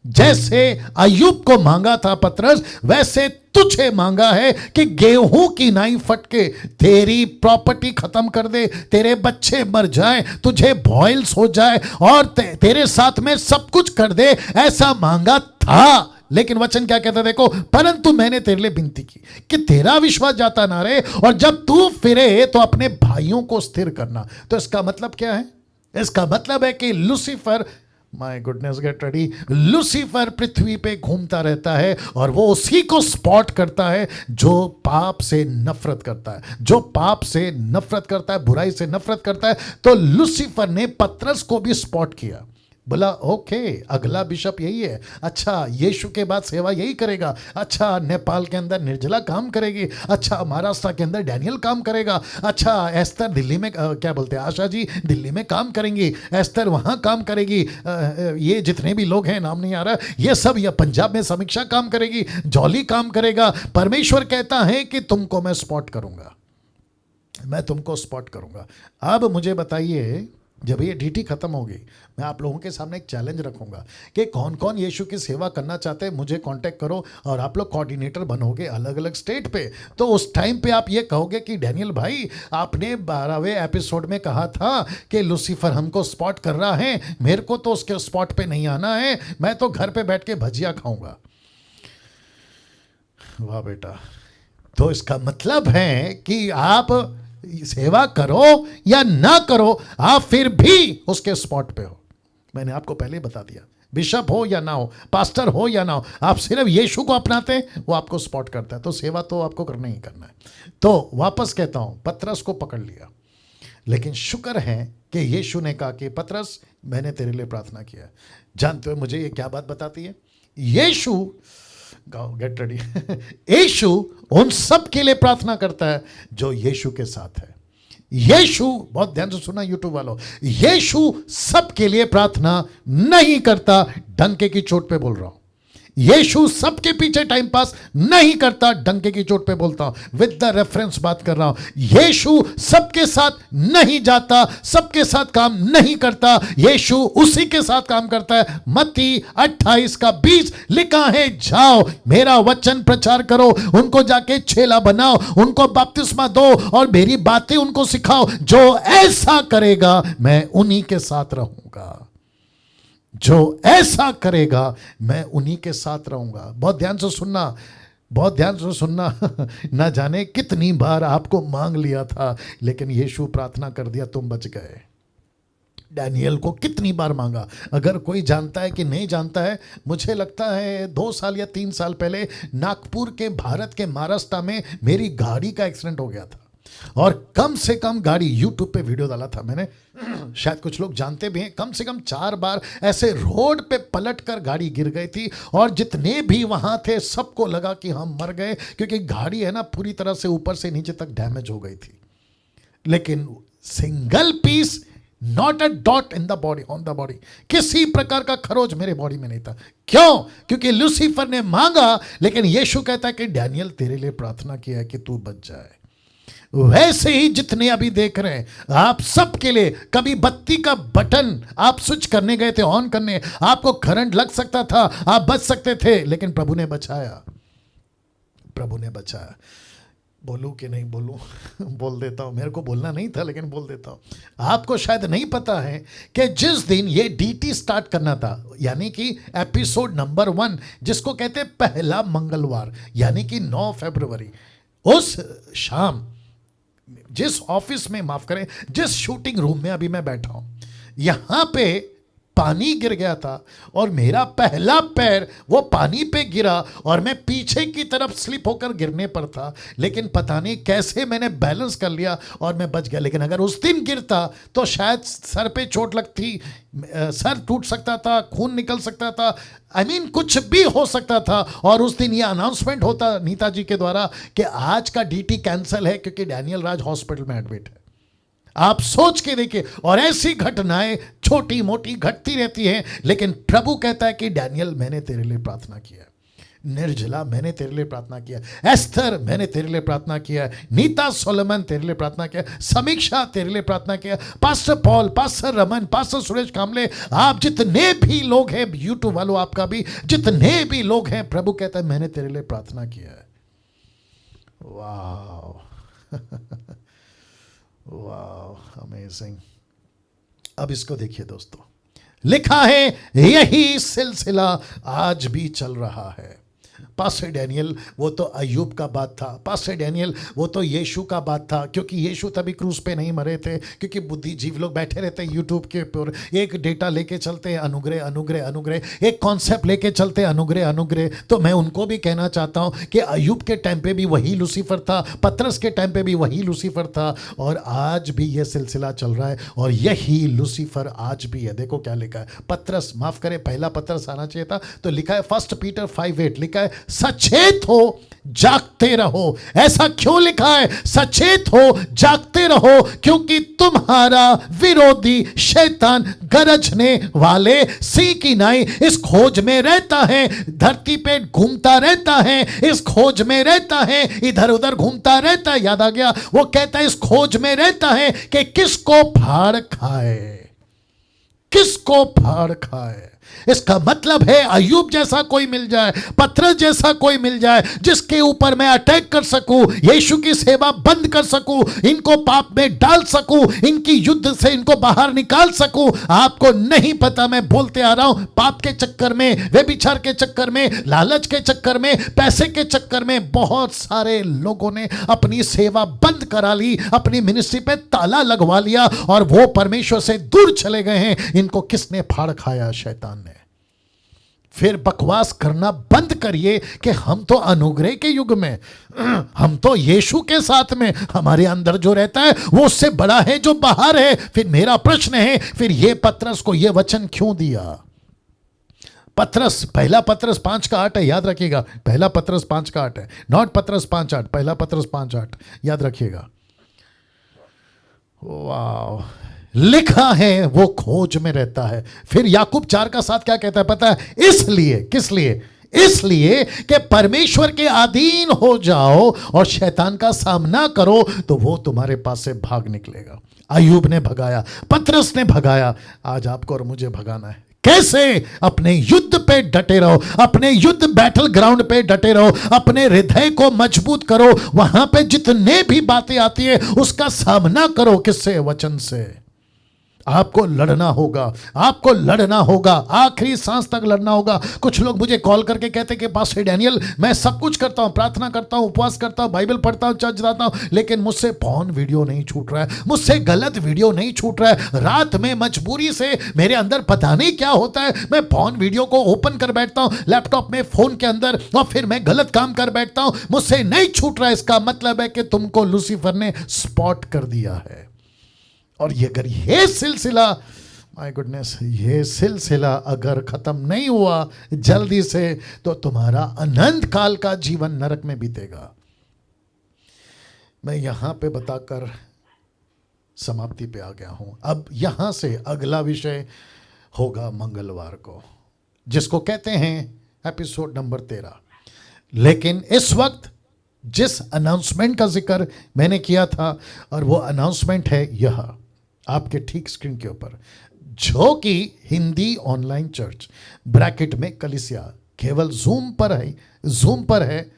जैसे अय्यूब को मांगा था पतरस, वैसे तुझे मांगा है कि गेहूं की नाई फटके, तेरी प्रॉपर्टी खत्म कर दे, तेरे बच्चे मर जाएं, तुझे बॉयल्स हो जाए और तेरे साथ में सब कुछ कर दे, ऐसा मांगा था। लेकिन वचन क्या कहता है देखो, परंतु मैंने तेरे लिए विनती की कि तेरा विश्वास जाता ना रहे, और जब तू फिरे तो अपने भाइयों को स्थिर करना। तो इसका मतलब क्या है? इसका मतलब है कि Lucifer, my goodness get ready, Lucifer पृथ्वी पे घूमता रहता है और वो उसी को स्पॉट करता है जो पाप से नफरत करता है, जो पाप से नफरत करता है, बुराई से नफरत करता है। तो लूसीफर ने पतरस को भी स्पॉट किया, बोला ओके अगला बिशप यही है, अच्छा यीशु के बाद सेवा यही करेगा, अच्छा नेपाल के अंदर निर्जला काम करेगी, अच्छा महाराष्ट्र के अंदर डैनियल काम करेगा, अच्छा एस्तर दिल्ली में क्या बोलते हैं, आशा जी दिल्ली में काम करेंगी, एस्तर वहाँ काम करेगी, ये जितने भी लोग हैं नाम नहीं आ रहा, ये सब, या पंजाब में समीक्षा काम करेगी, जॉली काम करेगा। परमेश्वर कहता है कि तुमको मैं स्पॉट करूंगा, मैं तुमको स्पॉट करूंगा। अब मुझे बताइए, जब ये ड्यूटी खत्म होगी, मैं आप लोगों के सामने एक चैलेंज रखूंगा कि कौन कौन यीशु की सेवा करना चाहते हैं, मुझे कांटेक्ट करो और आप लोग कोऑर्डिनेटर बनोगे अलग अलग स्टेट पे। तो उस टाइम पे आप ये कहोगे कि डैनियल भाई आपने 12वें एपिसोड में कहा था कि लूसीफर हमको स्पॉट कर रहा है, मेरे को तो उसके स्पॉट पे नहीं आना है, मैं तो घर पे बैठ के भजिया खाऊंगा। वाह बेटा, तो इसका मतलब है कि आप सेवा करो या ना करो, आप फिर भी उसके स्पॉट पे हो। मैंने आपको पहले बता दिया, बिशप हो या ना हो, पास्टर हो या ना हो, आप सिर्फ यीशु को अपनाते हैं, वो आपको स्पॉट करता है, तो सेवा तो आपको करना ही करना है। तो वापस कहता हूं, पतरस को पकड़ लिया, लेकिन शुक्र है कि यीशु ने कहा कि पतरस मैंने तेरे लिए प्रार्थना किया। जानते हो मुझे ये क्या बात बताती है? यीशु, गेट रेडी, यीशु उन सब के लिए प्रार्थना करता है जो यीशु के साथ है। यीशु, बहुत ध्यान से सुना यूट्यूब वालों, यीशु सबके लिए प्रार्थना नहीं करता, डंके की चोट पे बोल रहा हूं। यीशु सबके पीछे टाइम पास नहीं करता, डंके की चोट पे बोलता हूं, विद द रेफरेंस बात कर रहा हूं। यीशु सबके साथ नहीं जाता, सबके साथ काम नहीं करता, यीशु उसी के साथ काम करता है। मत्ती 28 का 20 लिखा है, जाओ मेरा वचन प्रचार करो, उनको जाके चेला बनाओ, उनको बपतिस्मा दो और मेरी बातें उनको सिखाओ, जो ऐसा करेगा मैं उन्हीं के साथ रहूंगा, जो ऐसा करेगा मैं उन्हीं के साथ रहूंगा। बहुत ध्यान से सुनना, बहुत ध्यान से सुनना। ना जाने कितनी बार आपको मांग लिया था, लेकिन यीशु प्रार्थना कर दिया, तुम बच गए। डैनियल को कितनी बार मांगा, अगर कोई जानता है कि नहीं जानता है, मुझे लगता है 2 साल या 3 साल पहले नागपुर के, भारत के महाराष्ट्र में मेरी गाड़ी का एक्सीडेंट हो गया था, और कम से कम गाड़ी, यूट्यूब पे वीडियो डाला था मैंने, शायद कुछ लोग जानते भी हैं, कम से कम 4 बार ऐसे रोड पे पलटकर गाड़ी गिर गई थी, और जितने भी वहां थे सबको लगा कि हम मर गए, क्योंकि गाड़ी है ना पूरी तरह से ऊपर से नीचे तक डैमेज हो गई थी। लेकिन single piece, not a dot in the body, on the body, किसी प्रकार का खरोच मेरे बॉडी में नहीं था। क्यों? क्योंकि लूसीफर ने मांगा, लेकिन यीशु कहता है कि डैनियल तेरे लिए प्रार्थना किया है कि तू बच जाए। वैसे ही जितने अभी देख रहे हैं आप सबके लिए, कभी बत्ती का बटन आप स्विच करने गए थे, ऑन करने, आपको करंट लग सकता था, आप बच सकते थे, लेकिन प्रभु ने बचाया, प्रभु ने बचाया। बोलूं कि नहीं बोलूं? बोल देता हूं, मेरे को बोलना नहीं था लेकिन बोल देता हूं। आपको शायद नहीं पता है कि जिस दिन ये डीटी स्टार्ट करना था, यानी कि एपिसोड नंबर 1, जिसको कहते हैं पहला मंगलवार, यानी कि 9 फरवरी, उस शाम जिस ऑफिस में, माफ करें, जिस शूटिंग रूम में अभी मैं बैठा हूं, यहां पे पानी गिर गया था और मेरा पहला पैर वो पानी पे गिरा और मैं पीछे की तरफ स्लिप होकर गिरने पर था, लेकिन पता नहीं कैसे मैंने बैलेंस कर लिया और मैं बच गया। लेकिन अगर उस दिन गिरता तो शायद सर पे चोट लगती, सर टूट सकता था, खून निकल सकता था, कुछ भी हो सकता था। और उस दिन ये अनाउंसमेंट होता नीता जी के द्वारा कि आज का डीटी कैंसिल है क्योंकि डैनियल राज हॉस्पिटल में एडमिट है। आप सोच के देखिए, और ऐसी घटनाएं छोटी मोटी घटती रहती हैं, लेकिन प्रभु कहता है कि डैनियल मैंने तेरे लिए प्रार्थना किया, निर्जला मैंने तेरे लिए प्रार्थना किया, एस्थर मैंने तेरे लिए प्रार्थना किया, नीता सोलोमन तेरे लिए प्रार्थना किया, समीक्षा तेरे लिए प्रार्थना किया, pastor Paul, pastor Raman, pastor Suresh Kamle, आप जितने भी लोग हैं, यूट्यूब वालों आपका भी जितने भी लोग हैं, प्रभु कहता है मैंने तेरे लिए प्रार्थना किया है। वाह वाह, अमेजिंग। अब इसको देखिए दोस्तों, लिखा है यही सिलसिला आज भी चल रहा है। पास्टर डैनियल, वो तो अय्यूब का बात था, पास्टर डैनियल वो तो यीशु का बात था, क्योंकि यीशु तभी क्रूस पे नहीं मरे थे, क्योंकि बुद्धिजीवी लोग बैठे रहते हैं यूट्यूब के ऊपर, एक डेटा लेके चलते हैं, अनुग्रह अनुग्रह अनुग्रह, एक कॉन्सेप्ट लेके चलते हैं, अनुग्रह अनुग्रह। तो मैं उनको भी कहना चाहता हूं कि अय्यूब के टाइम पे भी वही लूसीफर था, पतरस के टाइम पे भी वही लूसीफर था, और आज भी यह सिलसिला चल रहा है, और यही लूसीफर आज भी है। देखो क्या लिखा है, पतरस, माफ करें पहला पतरस आना चाहिए था, तो लिखा है 1 पीटर 5:8, लिखा है सचेत हो, जागते रहो। ऐसा क्यों लिखा है? सचेत हो, जागते रहो, क्योंकि तुम्हारा विरोधी शैतान गरजने वाले सिंह की नाई इस खोज में रहता है, धरती पे घूमता रहता है, इस खोज में रहता है, इधर उधर घूमता रहता है। याद आ गया? वो कहता है इस खोज में रहता है कि किसको फाड़ खाए, किसको फाड़ खाए। इसका मतलब है अय्यूब जैसा कोई मिल जाए, पतरस जैसा कोई मिल जाए, जिसके ऊपर मैं अटैक कर सकूं, यीशु की सेवा बंद कर सकूं, इनको पाप में डाल सकूं, इनकी युद्ध से इनको बाहर निकाल सकूं। आपको नहीं पता, मैं बोलते आ रहा हूं, पाप के चक्कर में, व्यभिचार के चक्कर में, लालच के चक्कर में, पैसे के चक्कर में बहुत सारे लोगों ने अपनी सेवा बंद करा ली, अपनी मिनिस्ट्री पे ताला लगवा लिया और वो परमेश्वर से दूर चले गए हैं। इनको किसने फाड़ खाया? शैतान ने। फिर बकवास करना बंद करिए कि हम तो अनुग्रह के युग में, हम तो यीशु के साथ में, हमारे अंदर जो रहता है वो उससे बड़ा है जो बाहर है। फिर मेरा प्रश्न है, फिर ये पतरस को ये वचन क्यों दिया? पतरस, पहला पतरस 5:8 है, याद रखिएगा, पहला पतरस 5:8 है, नॉट पतरस 5:8, पहला पतरस 5:8, याद रखिएगा। वाह, लिखा है वो खोज में रहता है। फिर याकूब 4:7 क्या कहता है पता है? इसलिए, किस लिए? इसलिए कि परमेश्वर के अधीन हो जाओ और शैतान का सामना करो तो वो तुम्हारे पास से भाग निकलेगा। अय्यूब ने भगाया, पतरस ने भगाया, आज आपको और मुझे भगाना है। कैसे? अपने युद्ध पे डटे रहो, अपने युद्ध बैटल ग्राउंड पे डटे रहो, अपने हृदय को मजबूत करो, वहां पे जितने भी बातें आती है उसका सामना करो। किससे? वचन से। आपको लड़ना होगा, आपको लड़ना होगा, आखिरी सांस तक लड़ना होगा। कुछ लोग मुझे कॉल करके कहते कि पास्टर डैनियल, मैं सब कुछ करता हूं, प्रार्थना करता हूं, उपवास करता हूं, बाइबल पढ़ता हूं, चर्च जाता हूं, लेकिन मुझसे पॉर्न वीडियो नहीं छूट रहा है, मुझसे गलत वीडियो नहीं छूट रहा है। रात में मजबूरी से मेरे अंदर पता नहीं क्या होता है, मैं पॉर्न वीडियो को ओपन कर बैठता हूं लैपटॉप में, फोन के अंदर, और फिर मैं गलत काम कर बैठता हूं, मुझसे नहीं छूट रहा है। इसका मतलब है कि तुमको लूसीफर ने स्पॉट कर दिया है। और ये अगर ये सिलसिला, माय गुडनेस, ये सिलसिला अगर खत्म नहीं हुआ जल्दी से तो तुम्हारा अनंत काल का जीवन नरक में बीतेगा। मैं यहां पे बताकर समाप्ति पे आ गया हूं। अब यहां से अगला विषय होगा मंगलवार को, जिसको कहते हैं एपिसोड नंबर 13। लेकिन इस वक्त जिस अनाउंसमेंट का जिक्र मैंने किया था, और वो अनाउंसमेंट है यह आपके ठीक स्क्रीन के ऊपर, जो कि हिंदी ऑनलाइन चर्च ब्रैकेट में कलीसिया केवल जूम पर है,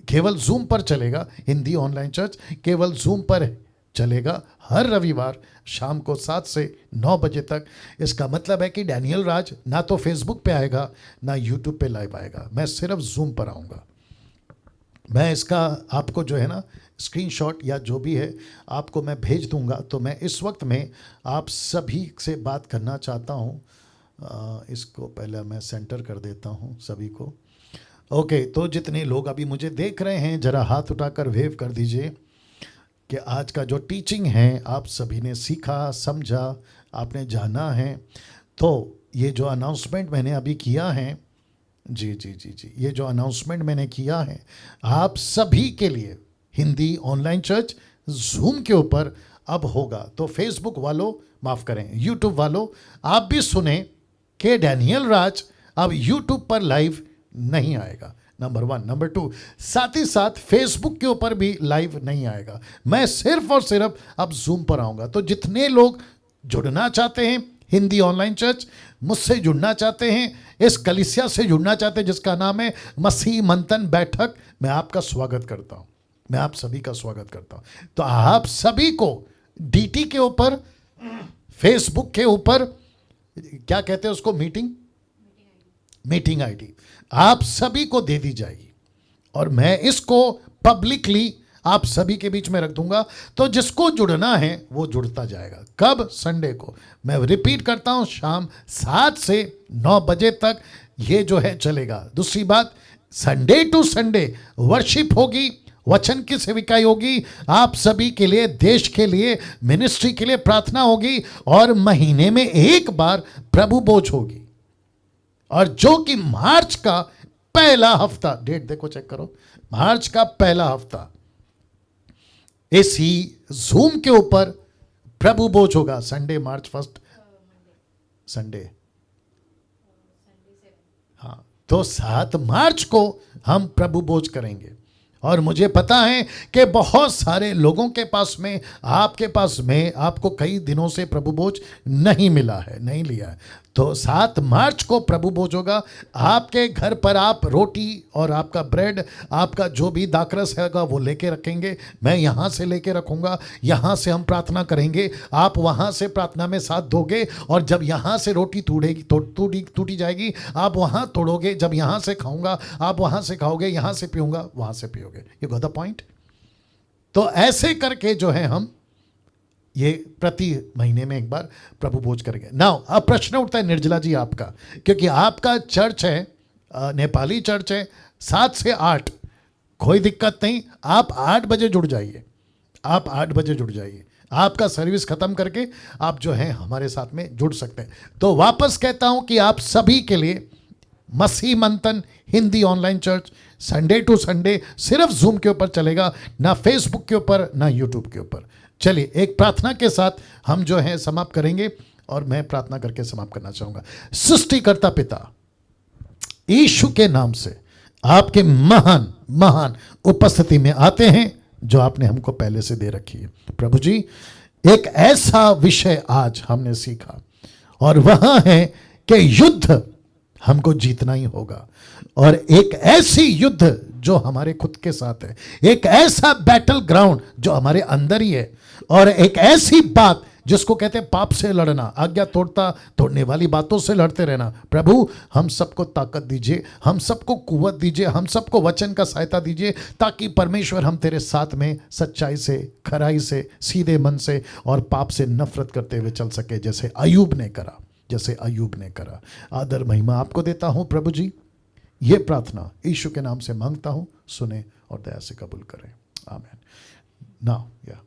केवल जूम पर चलेगा। हिंदी ऑनलाइन चर्च केवल जूम पर चलेगा हर रविवार शाम को 7 से 9 बजे तक। इसका मतलब है कि डैनियल राज ना तो फेसबुक पे आएगा ना यूट्यूब पे लाइव आएगा, मैं सिर्फ जूम पर आऊँगा। मैं इसका आपको जो है ना स्क्रीनशॉट या जो भी है आपको मैं भेज दूंगा। तो मैं इस वक्त में आप सभी से बात करना चाहता हूँ। इसको पहले मैं सेंटर कर देता हूँ सभी को। ओके, तो जितने लोग अभी मुझे देख रहे हैं जरा हाथ उठाकर वेव कर दीजिए कि आज का जो टीचिंग है आप सभी ने सीखा, समझा, आपने जाना है। तो ये जो अनाउंसमेंट मैंने अभी किया है, जी, ये जो अनाउंसमेंट मैंने किया है आप सभी के लिए, हिंदी ऑनलाइन चर्च जूम के ऊपर अब होगा। तो फेसबुक वालों माफ़ करें, यूट्यूब वालों आप भी सुने कि डैनियल राज अब यूट्यूब पर लाइव नहीं आएगा, नंबर 1। नंबर 2, साथ ही साथ फेसबुक के ऊपर भी लाइव नहीं आएगा। मैं सिर्फ और सिर्फ अब जूम पर आऊँगा। तो जितने लोग जुड़ना चाहते हैं हिंदी ऑनलाइन चर्च, मुझसे जुड़ना चाहते हैं, इस कलीसिया से जुड़ना चाहते हैं जिसका नाम है मसीह मंथन बैठक, मैं आपका स्वागत करता हूं। मैं आप सभी का स्वागत करता हूं। तो आप सभी को डीटी के ऊपर, फेसबुक के ऊपर, क्या कहते हैं उसको, मीटिंग आईडी आप सभी को दे दी जाएगी और मैं इसको पब्लिकली आप सभी के बीच में रख दूंगा। तो जिसको जुड़ना है वो जुड़ता जाएगा। कब? संडे को। मैं रिपीट करता हूं, शाम 7 से 9 बजे तक ये जो है चलेगा। दूसरी बात, संडे टू संडे वर्शिप होगी, वचन की सेविकाई होगी, आप सभी के लिए, देश के लिए, मिनिस्ट्री के लिए प्रार्थना होगी, और महीने में एक बार प्रभु भोज होगी। और जो कि मार्च का पहला हफ्ता, डेट देखो, चेक करो, मार्च का पहला हफ्ता इसी जूम के ऊपर प्रभु भोज होगा। संडे, मार्च 1 संडे, हाँ, तो 7 मार्च को हम प्रभु भोज करेंगे। और मुझे पता है कि बहुत सारे लोगों के पास में, आपके पास में, आपको कई दिनों से प्रभु भोज नहीं मिला है, नहीं लिया है। तो 7 मार्च को प्रभु भोज होगा। आपके घर पर आप रोटी और आपका ब्रेड, आपका जो भी दाखरस हैगा वो लेके रखेंगे, मैं यहाँ से लेके रखूँगा, यहाँ से हम प्रार्थना करेंगे, आप वहाँ से प्रार्थना में साथ दोगे, और जब यहाँ से रोटी टूटी जाएगी आप वहाँ तोड़ोगे, जब यहाँ से खाऊंगा आप वहाँ से खाओगे, यहाँ से पीऊँगा वहाँ से पियोगे। You got the point? तो ऐसे करके जो है हम ये प्रति महीने में एक बार प्रभु भोज करेंगे। नाउ अब प्रश्न उठता है निर्जला जी आपका, क्योंकि आपका चर्च है, नेपाली चर्च है, 7 से 8, कोई दिक्कत नहीं, आप 8 बजे जुड़ जाइए, आप 8 बजे जुड़ जाइए, आपका सर्विस खत्म करके आप जो है हमारे साथ में जुड़ सकते हैं। तो वापस कहता हूं कि आप सभी के लिए मसीह मंथन Hindi online church Sunday to Sunday सिर्फ जूम के ऊपर चलेगा, ना फेसबुक के ऊपर ना यूट्यूब के ऊपर। चलिए एक प्रार्थना के साथ हम जो है समाप्त करेंगे, और मैं प्रार्थना करके समाप्त करना चाहूंगा। सृष्टिकर्ता पिता, यीशु के नाम से आपके महान महान उपस्थिति में आते हैं जो आपने हमको पहले से दे रखी है। प्रभु जी, एक ऐसा विषय आज हमने सीखा, और वह है कि युद्ध हमको जीतना ही होगा, और एक ऐसी युद्ध जो हमारे खुद के साथ है, एक ऐसा बैटल ग्राउंड जो हमारे अंदर ही है, और एक ऐसी बात जिसको कहते हैं पाप से लड़ना, आज्ञा तोड़ने वाली बातों से लड़ते रहना। प्रभु हम सबको ताकत दीजिए, हम सबको कुव्वत दीजिए, हम सबको वचन का सहायता दीजिए, ताकि परमेश्वर हम तेरे साथ में सच्चाई से, खराई से, सीधे मन से और पाप से नफरत करते हुए चल सके, जैसे अय्यूब ने करा, जैसे अय्यूब ने करा। आदर महिमा आपको देता हूं प्रभु जी। ये प्रार्थना यीशु के नाम से मांगता हूं, सुने और दया से कबूल करें। आमीन। नाउ या